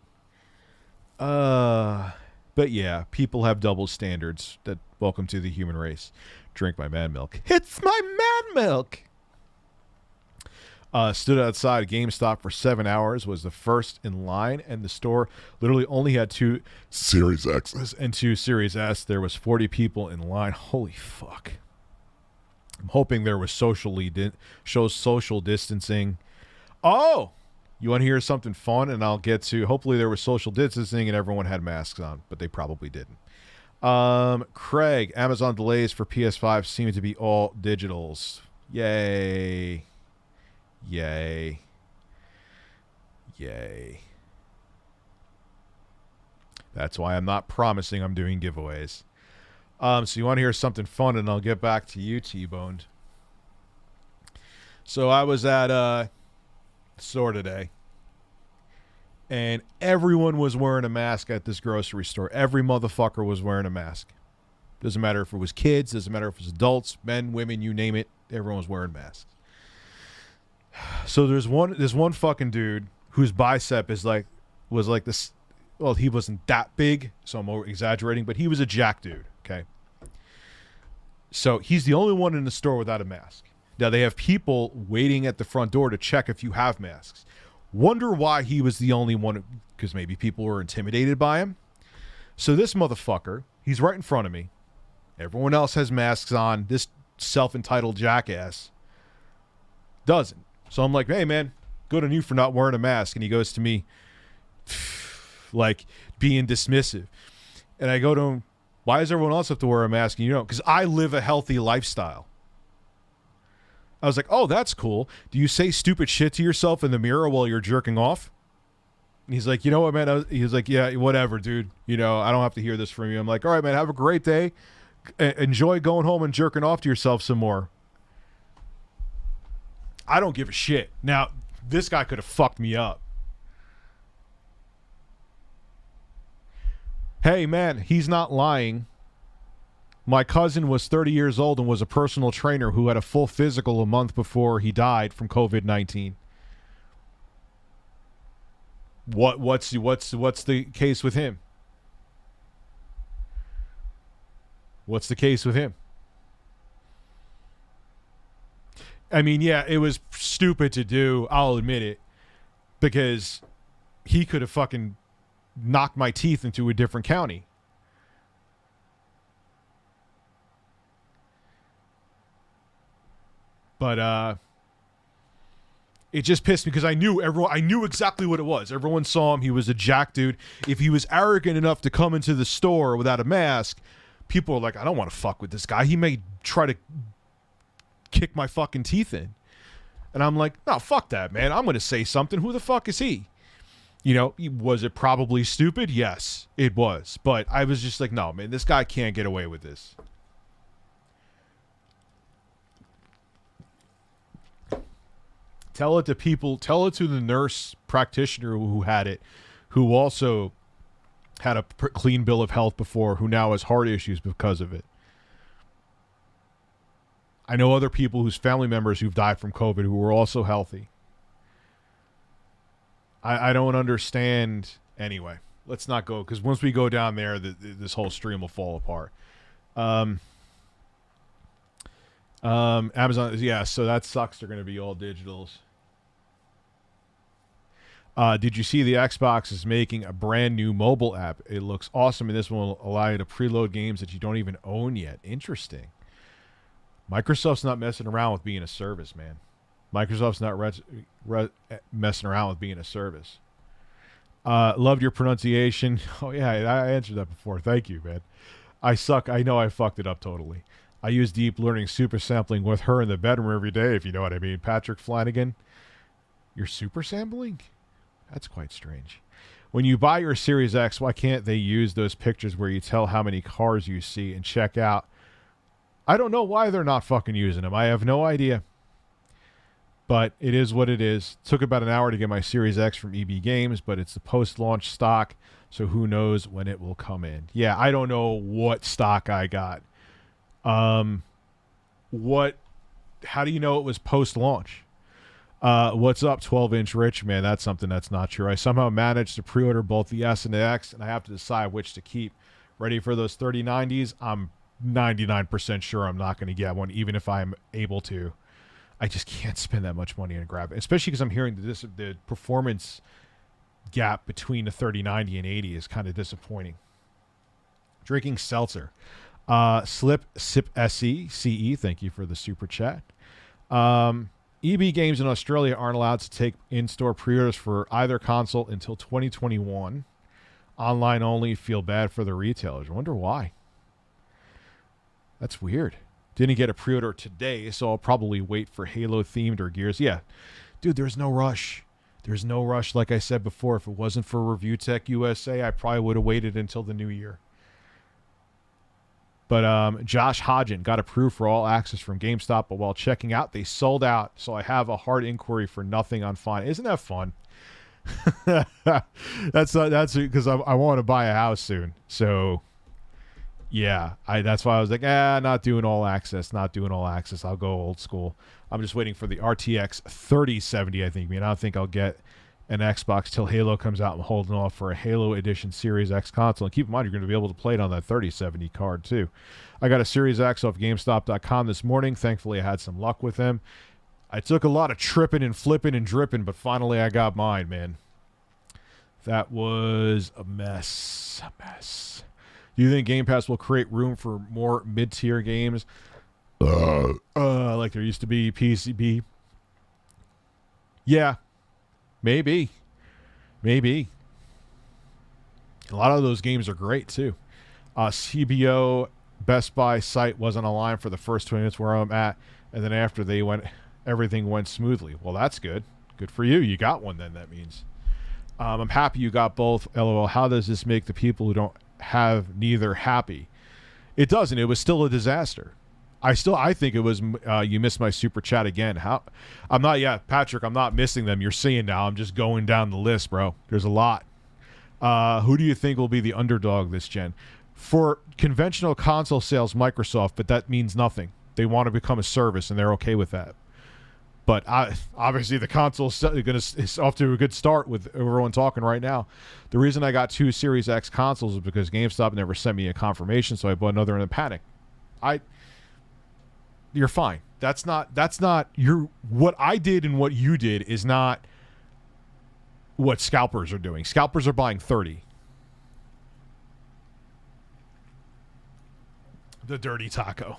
But yeah, people have double standards. Welcome to the human race. Drink my man milk. It's my man milk! Stood outside GameStop for 7 hours, was the first in line, and the store literally only had 2 Series X's and 2 Series S. There was 40 people in line. Holy fuck. I'm hoping there was social distancing. Oh! You want to hear something fun? And I'll get to, hopefully there was social distancing and everyone had masks on, but they probably didn't. Craig, Amazon delays for PS5 seem to be all digitals. Yay. Yay. Yay. That's why I'm not promising I'm doing giveaways. So you want to hear something fun, and I'll get back to you, T-Boned. So I was at a store today, and everyone was wearing a mask at this grocery store. Every motherfucker was wearing a mask. Doesn't matter if it was kids, doesn't matter if it was adults, men, women, you name it. Everyone was wearing masks. So there's one fucking dude whose bicep was like this. Well, he wasn't that big, so I'm over exaggerating, but he was a jack dude. Okay. So he's the only one in the store without a mask. Now they have people waiting at the front door to check if you have masks. Wonder why he was the only one, because maybe people were intimidated by him. So this motherfucker, he's right in front of me. Everyone else has masks on. This self-entitled jackass doesn't. So I'm like, hey, man, good on you for not wearing a mask. And he goes to me, like, being dismissive. And I go to him, why does everyone else have to wear a mask? And you know, because I live a healthy lifestyle. I was like, oh, that's cool. Do you say stupid shit to yourself in the mirror while you're jerking off? And he's like, you know what, man? He's like, yeah, whatever, dude. You know, I don't have to hear this from you. I'm like, all right, man, have a great day. Enjoy going home and jerking off to yourself some more. I don't give a shit. Now, this guy could have fucked me up. Hey, man, he's not lying. My cousin was 30 years old and was a personal trainer who had a full physical a month before he died from COVID-19. What's the case with him? What's the case with him? I mean, yeah, it was stupid to do. I'll admit it, because he could have fucking knocked my teeth into a different county. But it just pissed me because I knew exactly what it was. Everyone saw him. He was a jack dude. If he was arrogant enough to come into the store without a mask, people are like, I don't want to fuck with this guy. He may try to kick my fucking teeth in. And I'm like, no, fuck that, man. I'm going to say something. Who the fuck is he? You know, was it probably stupid? Yes, it was. But I was just like, no, man, this guy can't get away with this. Tell it to people, tell it to the nurse practitioner who had it, who also had a clean bill of health before, who now has heart issues because of it. I know other people whose family members who've died from COVID who were also healthy. I don't understand. Anyway, let's not go, because once we go down there, this whole stream will fall apart. Amazon, yeah, so that sucks. They're going to be all digitals. Did you see the Xbox is making a brand new mobile app? It looks awesome, and this one will allow you to preload games that you don't even own yet. Interesting. Microsoft's not messing around with being a service, man. Microsoft's not messing around with being a service. Loved your pronunciation. Oh, yeah, I answered that before. Thank you, man. I suck. I know I fucked it up totally. I use deep learning super sampling with her in the bedroom every day, if you know what I mean. Patrick Flanagan. You're super sampling? That's quite strange. When you buy your Series X, why can't they use those pictures where you tell how many cars you see and check out? I don't know why they're not fucking using them. I have no idea. But it is what it is. Took about an hour to get my Series X from EB Games, but it's the post-launch stock, so who knows when it will come in. Yeah, I don't know what stock I got. How do you know it was post-launch? What's up, 12-inch Rich? Man, that's something that's not true. I somehow managed to pre-order both the S and the X, and I have to decide which to keep. Ready for those 3090s? I'm 99% sure I'm not going to get one, even if I'm able to. I just can't spend that much money and grab it, especially because I'm hearing that the performance gap between the 3090 and 80 is kind of disappointing. Drinking seltzer. Sip SE, CE, thank you for the super chat. EB Games in Australia aren't allowed to take in-store pre-orders for either console until 2021. Online only. Feel bad for the retailers. I wonder why. That's weird. Didn't get a pre-order today, so I'll probably wait for Halo-themed or Gears. Yeah. Dude, there's no rush. There's no rush. Like I said before, if it wasn't for Review Tech USA, I probably would have waited until the new year. But Josh Hodgen got approved for all access from GameStop, but while checking out, they sold out. So I have a hard inquiry for nothing on fine. Isn't that fun? that's because I want to buy a house soon. So yeah, that's why I was like, not doing all access. I'll go old school. I'm just waiting for the RTX 3070. I think. I don't think I'll get an Xbox till Halo comes out. I'm holding off for a Halo Edition Series X console. And keep in mind, you're going to be able to play it on that 3070 card too. I got a Series X off GameStop.com this morning. Thankfully, I had some luck with them. I took a lot of tripping and flipping and dripping, but finally I got mine, man. That was a mess. Do you think Game Pass will create room for more mid-tier games? Like there used to be PCB? Yeah. Maybe. A lot of those games are great, too. CBO Best Buy site wasn't aligned for the first 20 minutes where I'm at, and then after everything went smoothly. Well, that's good. Good for you. You got one then, that means. I'm happy you got both. LOL. How does this make the people who don't have neither happy? It doesn't. It was still a disaster. I think it was you missed my super chat again. Patrick, I'm not missing them. You're seeing now. I'm just going down the list, bro. There's a lot. Who do you think will be the underdog this gen? For conventional console sales, Microsoft, but that means nothing. They want to become a service, and they're okay with that. But obviously, the console is off to a good start with everyone talking right now. The reason I got 2 Series X consoles is because GameStop never sent me a confirmation, so I bought another in a panic. You're fine. That's not what I did and what you did is not what scalpers are doing. Scalpers are buying 30. The dirty taco.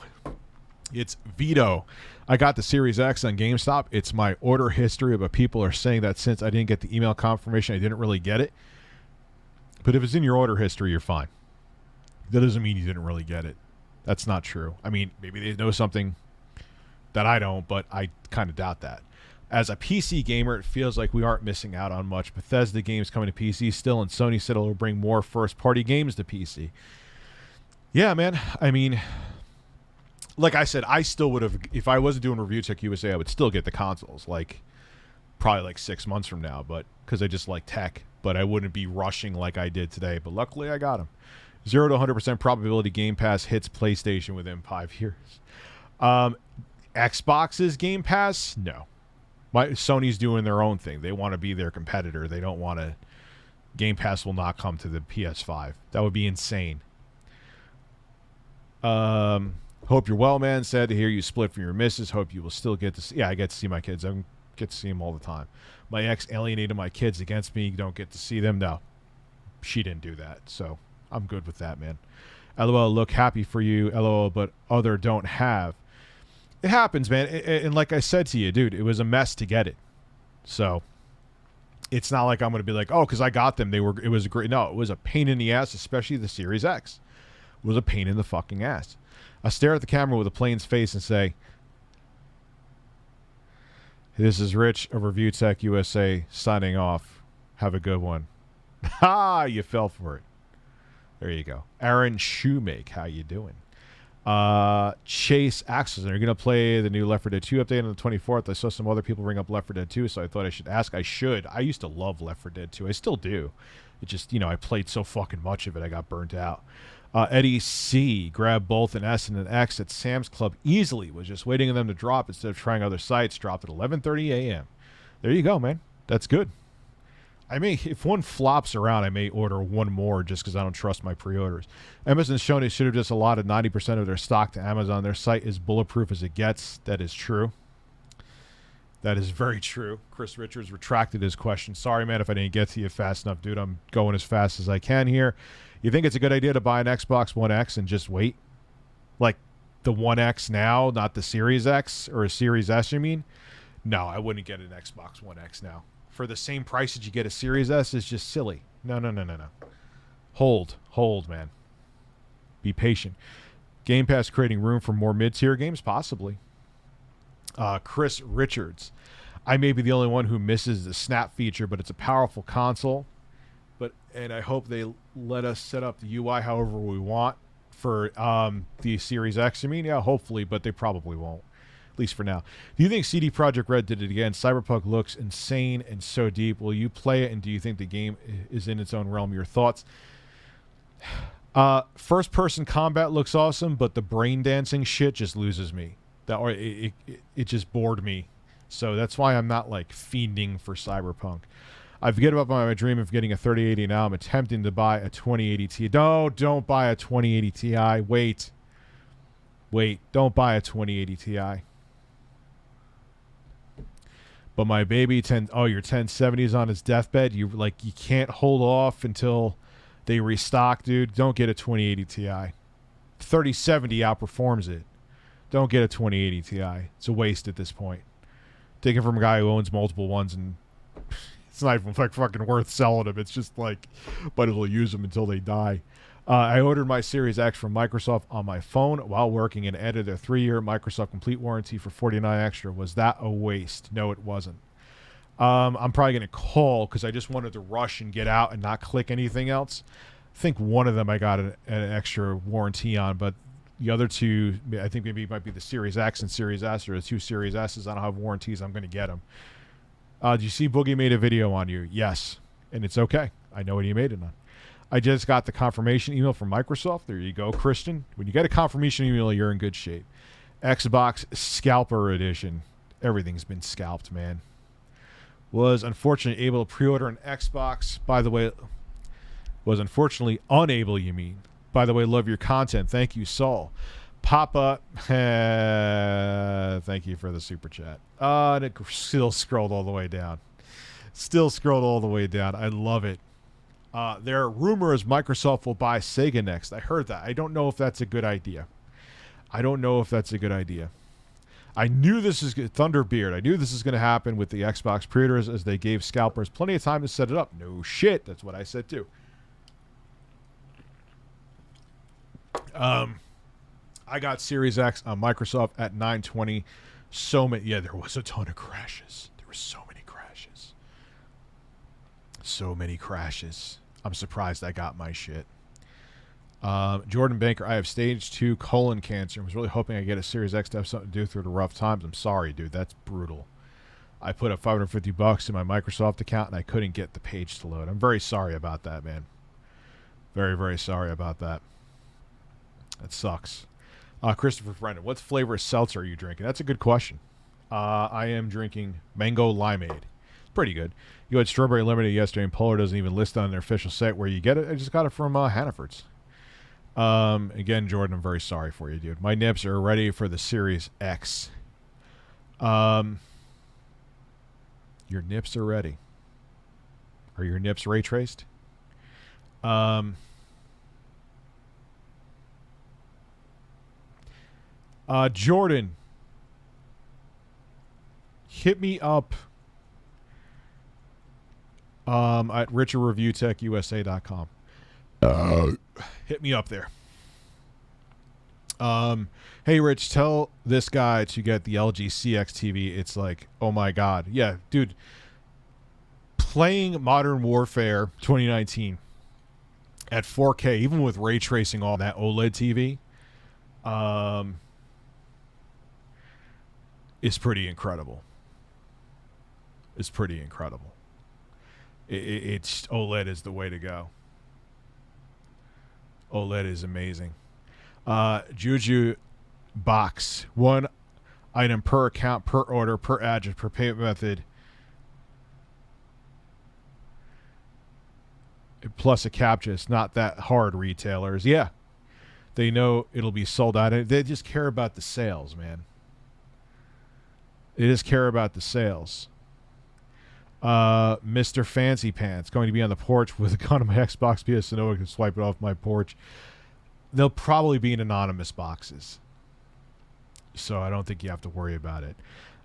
It's Vito. I got the Series X on GameStop. It's my order history, but people are saying that since I didn't get the email confirmation, I didn't really get it. But if it's in your order history, you're fine. That doesn't mean you didn't really get it. That's not true. I mean, maybe they know something that I don't, but I kind of doubt that. As a PC gamer, it feels like we aren't missing out on much. Bethesda games coming to PC still, and Sony said it'll bring more first-party games to PC. Yeah, man. I mean, like I said, I still would have, if I wasn't doing Review Tech USA, I would still get the consoles, probably 6 months from now, but because I just like tech, but I wouldn't be rushing like I did today. But luckily, I got them. 0 to 100% probability Game Pass hits PlayStation within 5 years. Xbox's Game Pass? No. Sony's doing their own thing. They want to be their competitor. They don't want to... Game Pass will not come to the PS5. That would be insane. Hope you're well, man. Sad to hear you split from your missus. Hope you will still get to see... Yeah, I get to see my kids. I get to see them all the time. My ex alienated my kids against me. You don't get to see them. No. She didn't do that, so... I'm good with that, man. LOL, look happy for you. LOL, but other don't have. It happens, man. And like I said to you, dude, it was a mess to get it. So it's not like I'm going to be like, oh, because I got them. It was a great. No, it was a pain in the ass, especially the Series X. It was a pain in the fucking ass. I stare at the camera with a plane's face and say, this is Rich of Review Tech USA signing off. Have a good one. Ha! You fell for it. There you go. Aaron Shoemake, how you doing? Chase Axelson, are you going to play the new Left 4 Dead 2 update on the 24th? I saw some other people bring up Left 4 Dead 2, so I thought I should ask. I should. I used to love Left 4 Dead 2. I still do. It just, I played so fucking much of it, I got burnt out. Eddie C. grabbed both an S and an X at Sam's Club easily. Was just waiting on them to drop instead of trying other sites. Dropped at 11:30 a.m. There you go, man. That's good. If one flops around, I may order one more just because I don't trust my pre-orders. Amazon's shown they should have just allotted 90% of their stock to Amazon. Their site is bulletproof as it gets. That is true. That is very true. Chris Richards retracted his question. Sorry, man, if I didn't get to you fast enough, dude. I'm going as fast as I can here. You think it's a good idea to buy an Xbox One X and just wait? Like the One X now, not the Series X or a Series S, you mean? No, I wouldn't get an Xbox One X now. For the same price that you get a Series S is just silly. No. Hold, man. Be patient. Game Pass creating room for more mid-tier games? Possibly. Chris Richards. I may be the only one who misses the snap feature, but it's a powerful console. And I hope they let us set up the UI however we want for the Series X. I mean, yeah, hopefully, but they probably won't. At least for now. Do you think CD Projekt Red did it again? Cyberpunk looks insane and so deep. Will you play it, and do you think the game is in its own realm? Your thoughts? First-person combat looks awesome, but the brain dancing shit just loses me. It just bored me. So that's why I'm not like fiending for Cyberpunk. I've given up on my dream of getting a 3080 now. I'm attempting to buy a 2080 Ti. No, don't buy a 2080 Ti. Wait. Don't buy a 2080 Ti. But my baby your 1070 is on his deathbed. You can't hold off until they restock, dude. Don't get a 2080 Ti. 3070 outperforms it. Don't get a 2080 Ti. It's a waste at this point. Take it from a guy who owns multiple ones, and it's not even like fucking worth selling them. It's just like, but it'll use them until they die. I ordered my Series X from Microsoft on my phone while working and added a 3-year Microsoft complete warranty for $49 extra. Was that a waste? No, it wasn't. I'm probably going to call because I just wanted to rush and get out and not click anything else. I think one of them I got an extra warranty on, but the other two, I think maybe it might be the Series X and Series S, or the two Series S's. I don't have warranties. I'm going to get them. Do you see Boogie made a video on you? Yes. And it's okay. I know what he made it on. I just got the confirmation email from Microsoft. There you go, Christian. When you get a confirmation email, you're in good shape. Xbox Scalper Edition. Everything's been scalped, man. Was unfortunately able to pre-order an Xbox. By the way, was unfortunately unable, you mean. By the way, love your content. Thank you, Saul. Papa, thank you for the super chat. And it still scrolled all the way down. I love it. There are rumors Microsoft will buy Sega next. I heard that. I don't know if that's a good idea. I knew this is Thunderbeard. I knew this is going to happen with the Xbox pre-orders, as they gave scalpers plenty of time to set it up. No shit. That's what I said too. I got Series X on Microsoft at $920. There was a ton of crashes. There were so many crashes. I'm surprised I got my shit. Jordan Banker, I have stage 2 colon cancer. I was really hoping I get a Series X to have something to do through the rough times. I'm sorry, dude. That's brutal. I put up $550 in my Microsoft account, and I couldn't get the page to load. I'm very sorry about that, man. Very, very sorry about that. That sucks. Christopher Brennan, what flavor of seltzer are you drinking? That's a good question. I am drinking mango limeade. Pretty good. You had strawberry lemonade yesterday, and Polar doesn't even list on their official site where you get it. I just got it from Hannaford's. Again, Jordan, I'm very sorry for you, dude. My nips are ready for the Series X. Your nips are ready. Are your nips ray traced? Jordan, hit me up at richardreviewtechusa.com. Hit me up there. Hey, Rich, tell this guy to get the LG CX TV. It's like, oh my God. Yeah, dude. Playing Modern Warfare 2019 at 4K, even with ray tracing on that OLED TV, is pretty incredible. It's OLED is the way to go. OLED is amazing. Juju box. 1 item per account, per order, per address, per payment method. Plus a captcha. It's not that hard, retailers. Yeah. They know it'll be sold out. They just care about the sales, man. They just care about the sales. Mr. Fancy Pants going to be on the porch with a gun on my Xbox PS so no one can swipe it off my porch. They'll probably be in anonymous boxes, so I don't think you have to worry about it.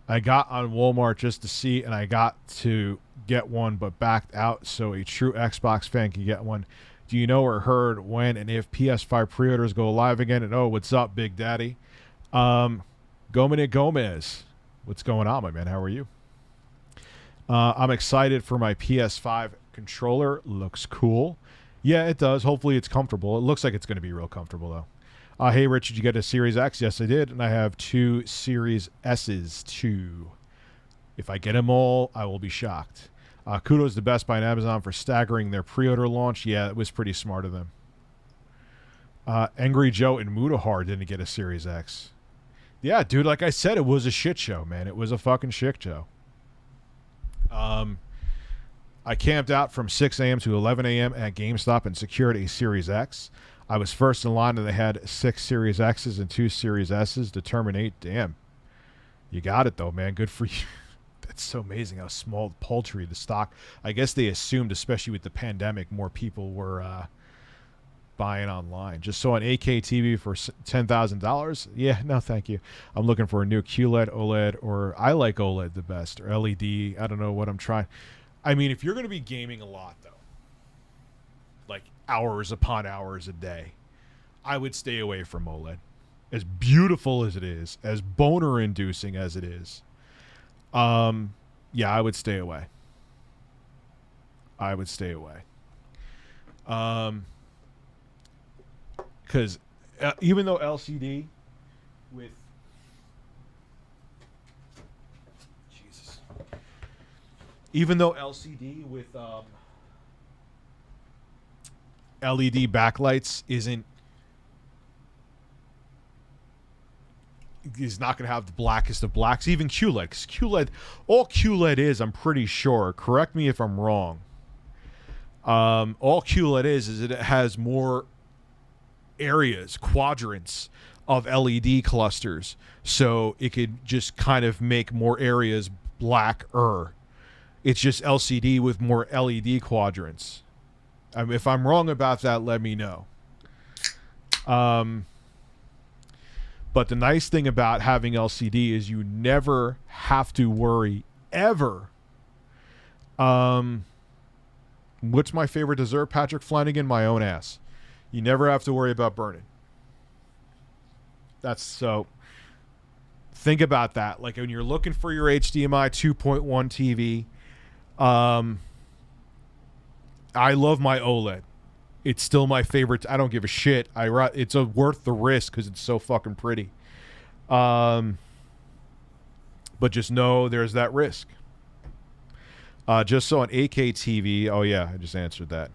I got on Walmart just to see, and I got to get one but backed out so a true Xbox fan can get one. Do you know or heard when and if PS5 pre-orders go live again? And oh, what's up, Big Daddy? Gomez, what's going on, my man? How are you? I'm excited for my PS5 controller. Looks cool. Yeah, it does. Hopefully it's comfortable. It looks like it's going to be real comfortable, though. Hey, Rich, did you get a Series X? Yes, I did. And I have 2 Series S's, too. If I get them all, I will be shocked. Kudos to Best Buy and Amazon for staggering their pre-order launch. Yeah, it was pretty smart of them. Angry Joe and Mudahar didn't get a Series X. Yeah, dude, like I said, it was a shit show, man. It was a fucking shit show. I camped out from 6 a.m. to 11 a.m. at GameStop and secured a Series X. I was first in line and they had 6 Series X's and 2 Series S's to terminate. Damn. You got it, though, man. Good for you. That's so amazing how small, paltry the stock. I guess they assumed, especially with the pandemic, more people were buying online. Just saw an 8K TV for $10,000. Yeah, no, thank you. I'm looking for a new QLED, OLED, or I like OLED the best, or LED. I don't know what I'm trying. I mean, if you're going to be gaming a lot, though, like hours upon hours a day, I would stay away from OLED. As beautiful as it is, as boner-inducing as it is, yeah, I would stay away. I would stay away. Because even though LCD with Jesus, even though LCD with LED backlights is not going to have the blackest of blacks, even QLED, because QLED, all QLED is, I'm pretty sure, correct me if I'm wrong, all QLED is it has more areas, quadrants of LED clusters, so it could just kind of make more areas blacker. It's just LCD with more LED quadrants. If I'm wrong about that, let me know. But the nice thing about having LCD is you never have to worry ever. What's my favorite dessert, Patrick Flanagan? My own ass. You never have to worry about burning. That's so. Think about that. Like when you're looking for your HDMI 2.1 TV, I love my OLED. It's still my favorite. I don't give a shit. It's worth the risk because it's so fucking pretty. But just know there's that risk. Just saw an 8K TV. Oh yeah, I just answered that.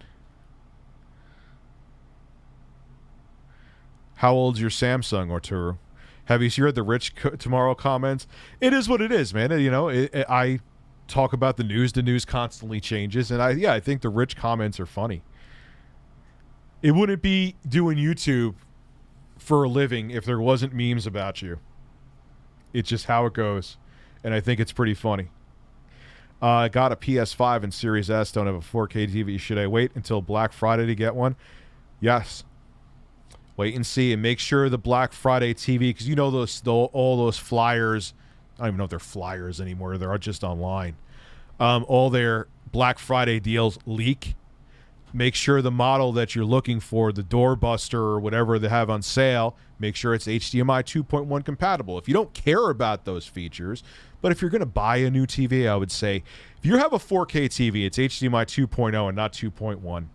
How old's your Samsung, Arturo? Have you read the Rich Tomorrow comments? It is what it is, man. You know, I talk about the news. The news constantly changes, and I think the Rich comments are funny. It wouldn't be doing YouTube for a living if there wasn't memes about you. It's just how it goes, and I think it's pretty funny. I got a PS5 and Series S. Don't have a 4K TV. Should I wait until Black Friday to get one? Yes. Wait and see, and make sure the Black Friday TV, because you know all those flyers. I don't even know if they're flyers anymore. They're just online. All their Black Friday deals leak. Make sure the model that you're looking for, the Doorbuster or whatever they have on sale, make sure it's HDMI 2.1 compatible. If you don't care about those features, but if you're going to buy a new TV, I would say, if you have a 4K TV, it's HDMI 2.0 and not 2.1.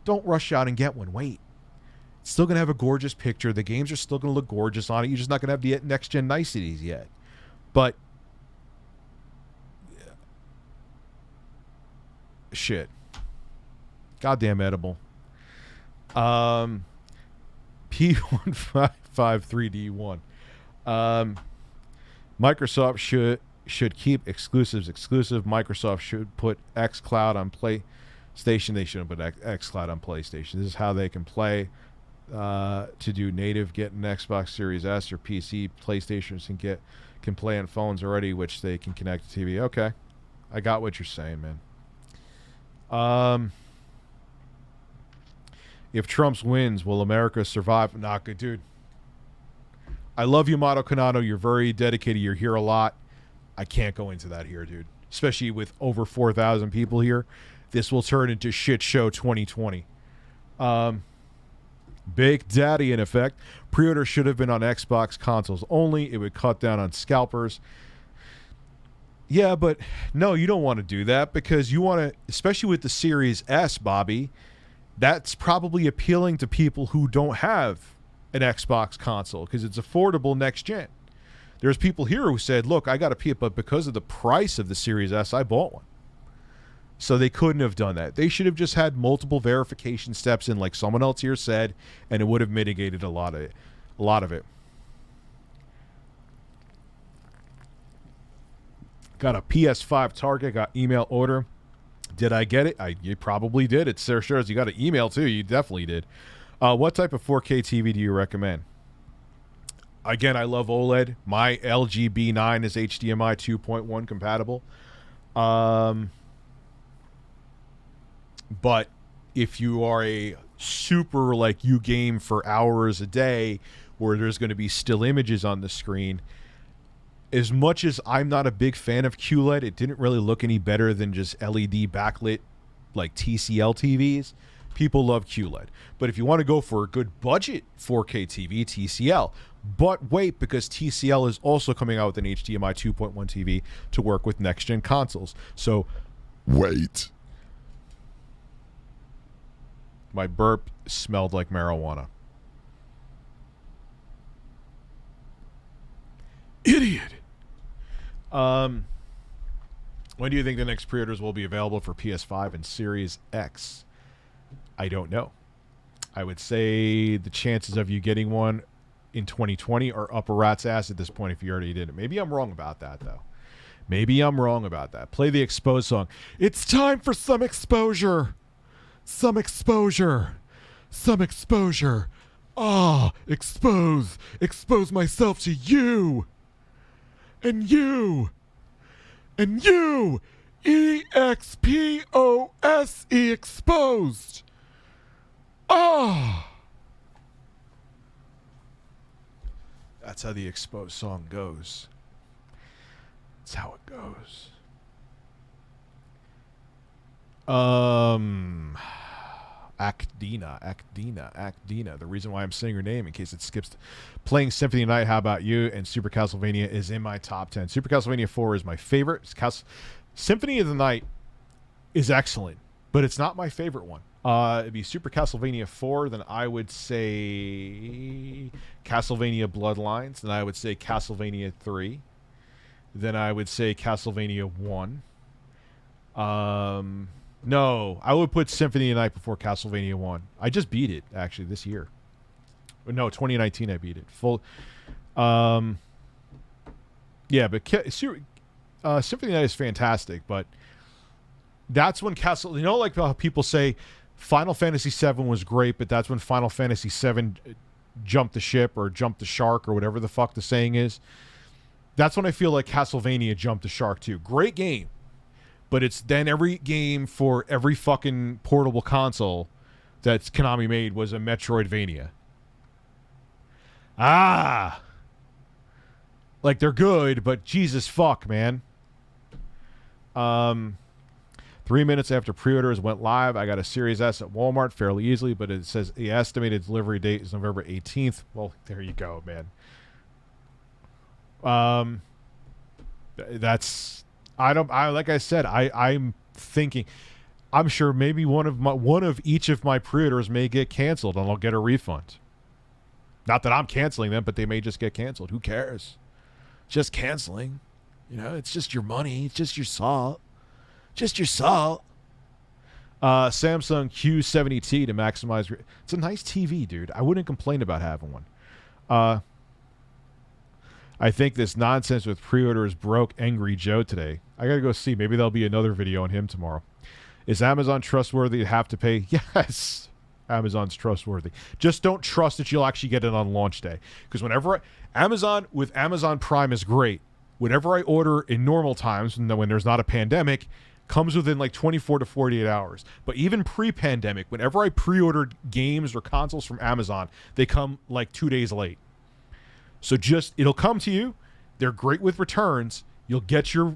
Don't rush out and get one. Wait. It's still going to have a gorgeous picture. The games are still going to look gorgeous on it. You're just not going to have the next-gen niceties yet. But, shit. Goddamn edible. P1553D1. Microsoft should keep exclusives exclusive. Microsoft should put xCloud on PlayStation. They shouldn't put xCloud on PlayStation. This is how they can play. To do native, get an Xbox Series S or PC. PlayStations can get can play on phones already, which they can connect to TV. Okay. I got what you're saying, man. If Trump wins, will America survive? Not good, dude. I love you, Mato Kanano. You're very dedicated. You're here a lot. I can't go into that here, dude. Especially with over 4,000 people here. This will turn into shit show 2020. Big Daddy, in effect. Pre-order should have been on Xbox consoles only. It would cut down on scalpers. Yeah, but no, you don't want to do that because you want to, especially with the Series S, Bobby, that's probably appealing to people who don't have an Xbox console because it's affordable next gen. There's people here who said, look, I got to pay, but because of the price of the Series S, I bought one. So they couldn't have done that. They should have just had multiple verification steps in, like someone else here said, and it would have mitigated a lot of it. Got a PS5 Target, got email order. Did I get it? You probably did. It sure as you got an email too. You definitely did. What type of 4K TV do you recommend? Again, I love OLED. My LG B9 is HDMI 2.1 compatible. But if you are a super, like, you game for hours a day where there's going to be still images on the screen, as much as I'm not a big fan of QLED, it didn't really look any better than just LED backlit, like TCL TVs. People love QLED. But if you want to go for a good budget 4K TV, TCL. But wait, because TCL is also coming out with an HDMI 2.1 TV to work with next-gen consoles. So, wait. My burp smelled like marijuana. Idiot! When do you think the next pre-orders will be available for PS5 and Series X? I don't know. I would say the chances of you getting one in 2020 are up a rat's ass at this point if you already did it. Maybe I'm wrong about that, though. Maybe I'm wrong about that. Play the Exposed song. It's time for some exposure. Some exposure. Some exposure. Ah, expose. Expose myself to you. And you. And you. E-X-P-O-S-E, exposed. Ah. That's how the Exposed song goes. That's how it goes. Acdina. The reason why I'm saying her name, in case it skips, playing Symphony of the Night, How About You, and Super Castlevania is in my top 10. Super Castlevania 4 is my favorite. Symphony of the Night is excellent, but it's not my favorite one. It'd be Super Castlevania 4, then I would say Castlevania Bloodlines, then I would say Castlevania 3, then I would say Castlevania 1. No, I would put Symphony of the Night before Castlevania 1. I just beat it, actually, this year. No, 2019 I beat it. Yeah, but Symphony of the Night is fantastic, but that's when you know, like how people say Final Fantasy VII was great, but that's when Final Fantasy VII jumped the ship or jumped the shark or whatever the fuck the saying is. That's when I feel like Castlevania jumped the shark too. Great game. But it's then every game for every fucking portable console that Konami made was a Metroidvania. Like, they're good, but Jesus fuck, man. 3 minutes after pre-orders went live, I got a Series S at Walmart fairly easily, but it says the estimated delivery date is November 18th. Well, there you go, man. Like I said, I'm thinking, I'm sure maybe one of each of my pre-orders may get canceled and I'll get a refund. Not that I'm canceling them, but they may just get canceled. Who cares? Just canceling. You know, it's just your money. It's just your salt. Just your salt. Samsung Q70T to maximize. It's a nice TV, dude. I wouldn't complain about having one. I think this nonsense with pre-orders broke Angry Joe today. I gotta go see. Maybe there'll be another video on him tomorrow. Is Amazon trustworthy to have to pay? Yes. Amazon's trustworthy. Just don't trust that you'll actually get it on launch day. Because whenever Amazon with Amazon Prime is great. whatever I order in normal times, when there's not a pandemic, comes within like 24 to 48 hours. But even pre-pandemic, whenever I pre-ordered games or consoles from Amazon, they come like 2 days late. So it'll come to you. They're great with returns. You'll get your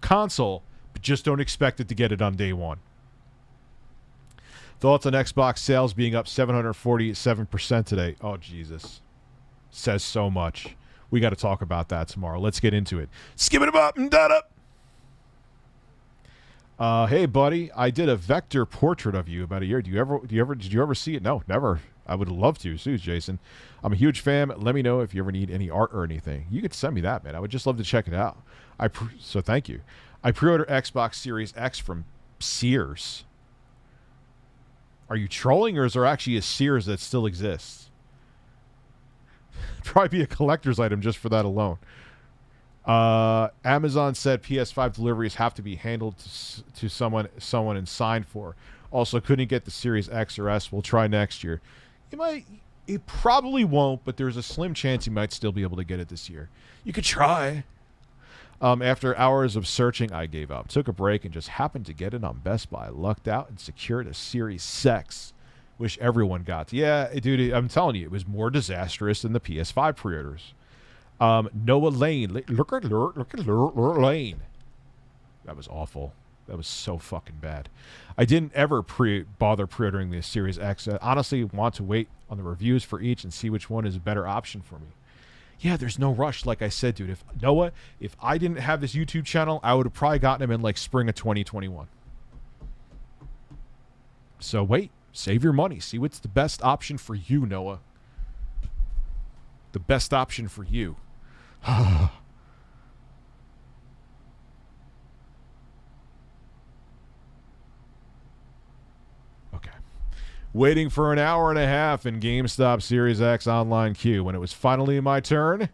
console, but just don't expect it to get it on day one. Thoughts on Xbox sales being up 747% today? Oh, Jesus. Says so much. We got to talk about that tomorrow. Let's get into it. Skip it up and dot up. Hey, buddy. I did a vector portrait of you about a year. Did you ever see it? No, never. I would love to. Sues, Jason. I'm a huge fan. Let me know if you ever need any art or anything. You could send me that, man. I would just love to check it out. So thank you. I pre-ordered Xbox Series X from Sears. Are you trolling, or is there actually a Sears that still exists? Probably be a collector's item just for that alone. Amazon said PS5 deliveries have to be handled to someone and signed for. Also, couldn't get the Series X or S. We'll try next year. It probably won't, but there's a slim chance you might still be able to get it this year. You could try. After hours of searching, I gave up. Took a break and just happened to get it on Best Buy. Lucked out and secured a Series X. Wish everyone got. Yeah, dude, I'm telling you, it was more disastrous than the PS5 pre-orders. Noah Lane. Look at Lane. That was awful. That was so fucking bad. I didn't ever bother pre-ordering the Series X. I honestly want to wait on the reviews for each and see which one is a better option for me. Yeah, there's no rush. Like I said, dude, if I didn't have this YouTube channel, I would have probably gotten him in like spring of 2021. So wait, save your money. See what's the best option for you, Noah. The best option for you. Okay. Waiting for an hour and a half in GameStop Series X online queue. When it was finally my turn,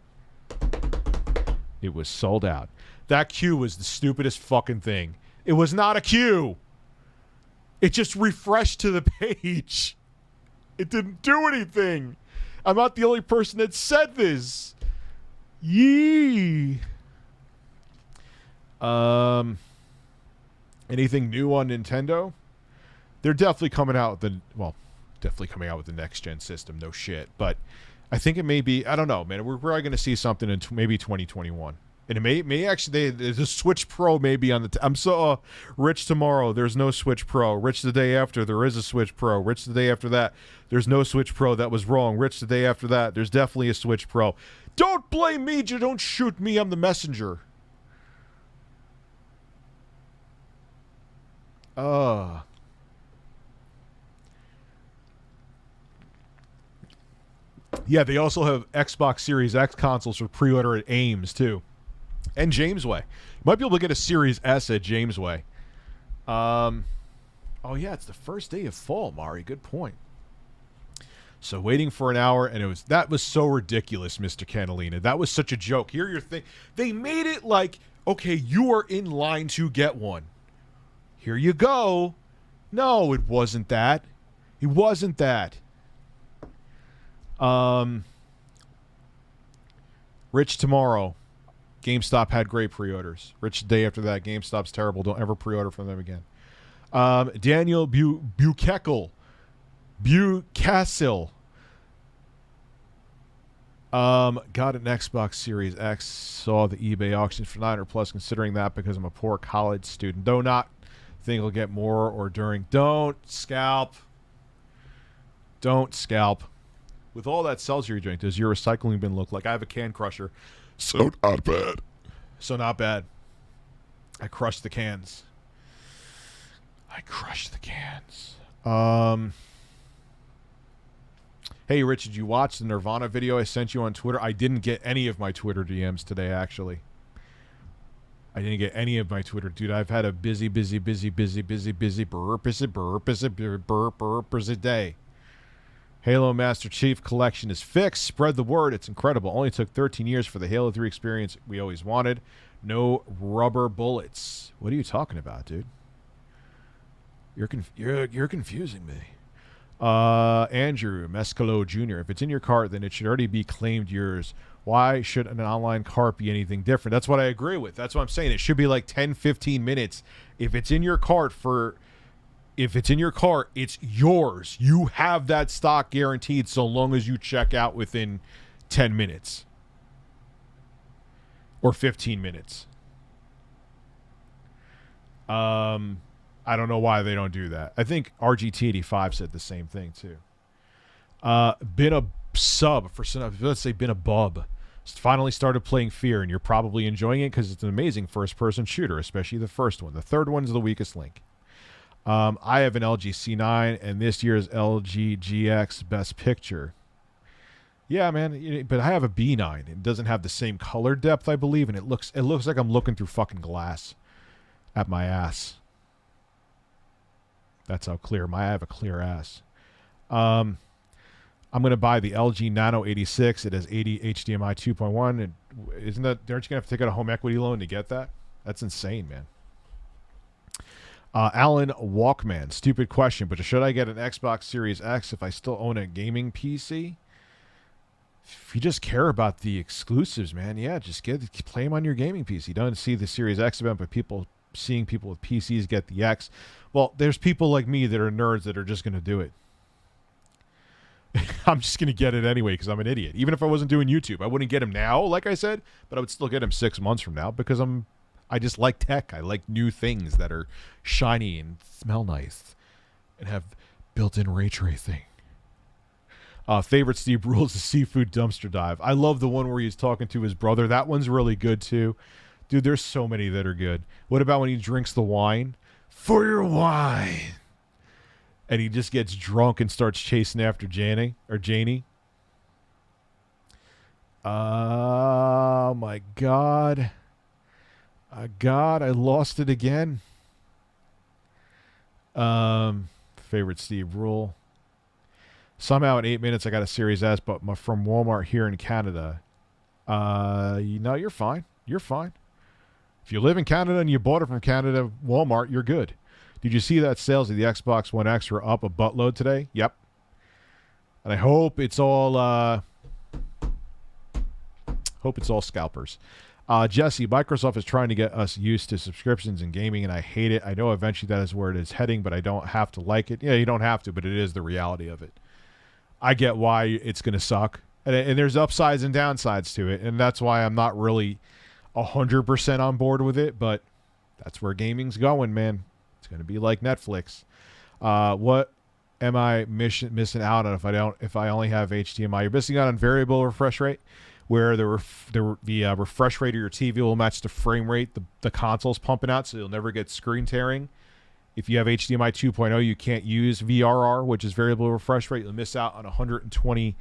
it was sold out. That queue was the stupidest fucking thing. It was not a queue. It just refreshed to the page. It didn't do anything. I'm not the only person that said this. Yee. Anything new on Nintendo? They're definitely coming out with the next gen system, no shit. But I think it may be, I don't know, man. We're probably going to see something in maybe 2021. And it may actually, the Switch Pro may be on the, I'm so, Rich tomorrow, there's no Switch Pro. Rich the day after, there is a Switch Pro. Rich the day after that, there's no Switch Pro. That was wrong. Rich the day after that, there's definitely a Switch Pro. Don't blame me, don't shoot me, I'm the messenger. Yeah, they also have Xbox Series X consoles for pre-order at Ames, too. And Jamesway. You might be able to get a Series S at Jamesway. Oh, yeah, it's the first day of fall, Mari. Good point. So waiting for an hour, and that was so ridiculous, Mr. Catalina. That was such a joke. Here your thing. They made it like, okay, you are in line to get one. Here you go. No, it wasn't that. It wasn't that. Rich tomorrow. GameStop had great pre-orders. Rich the day after that. GameStop's terrible. Don't ever pre-order from them again. Daniel Bucassil. Got an Xbox Series X. Saw the eBay auction for $900+. Considering that because I'm a poor college student. Though not think I'll get more or during. Don't scalp. Don't scalp. With all that Celsius you drink, does your recycling bin look like? I have a can crusher. So not bad. So not bad. I crushed the cans. Hey, Rich, did you watch the Nirvana video I sent you on Twitter? I didn't get any of my Twitter DMs today, actually. I didn't get any of my Twitter. Dude, I've had a busy day. Halo Master Chief Collection is fixed. Spread the word. It's incredible. Only took 13 years for the Halo 3 experience we always wanted. No rubber bullets. What are you talking about, dude? You're confusing me. Andrew Mescalo Jr. If it's in your cart, then it should already be claimed yours. Why should an online cart be anything different? That's what I agree with. That's what I'm saying. It should be like 10, 15 minutes. If it's in your cart, it's yours. You have that stock guaranteed so long as you check out within 10 minutes or 15 minutes. I don't know why they don't do that. I think RGT85 said the same thing too. Been a sub for, let's say, been a bub. Finally started playing Fear, and you're probably enjoying it because it's an amazing first-person shooter, especially the first one. The third one's the weakest link. I have an LG C9 and this year's LG GX Best Picture. Yeah, man, but I have a B9. It doesn't have the same color depth, I believe, and it looks like I'm looking through fucking glass at my ass. That's how clear. I have a clear ass. I'm going to buy the LG Nano 86. It has 80 HDMI 2.1. And aren't you going to have to take out a home equity loan to get that? That's insane, man. Alan Walkman, stupid question, but should I get an Xbox Series X if I still own a gaming PC? If you just care about the exclusives, man, yeah, just play them on your gaming PC. Don't see the Series X event, but seeing people with PCs get the X. Well, there's people like me that are nerds that are just going to do it. I'm just going to get it anyway because I'm an idiot. Even if I wasn't doing YouTube, I wouldn't get him now, like I said, but I would still get him 6 months from now because I just like tech. I like new things that are shiny and smell nice and have built-in ray tracing. Favorite Steve Rules, the seafood dumpster dive. I love the one where he's talking to his brother. That one's really good too. Dude, there's so many that are good. What about when he drinks the wine? For your wine. And he just gets drunk and starts chasing after Janie. Oh my God. God, I lost it again. Favorite Steve Rule. Somehow in 8 minutes I got a Series S, but from Walmart here in Canada. You're fine. You're fine. If you live in Canada and you bought it from Canada, Walmart, you're good. Did you see that sales of the Xbox One X were up a buttload today? Yep. And I hope it's all scalpers. Jesse, Microsoft is trying to get us used to subscriptions in gaming, and I hate it. I know eventually that is where it is heading, but I don't have to like it. Yeah, you don't have to, but it is the reality of it. I get why it's going to suck. And there's upsides and downsides to it, and that's why I'm not really 100% on board with it, but that's where gaming's going, man. It's going to be like Netflix. What am I missing out on if I only have HDMI? You're missing out on variable refresh rate, where the refresh rate of your TV will match the frame rate the console's pumping out, so you'll never get screen tearing. If you have HDMI 2.0, you can't use VRR, which is variable refresh rate. You'll miss out on 120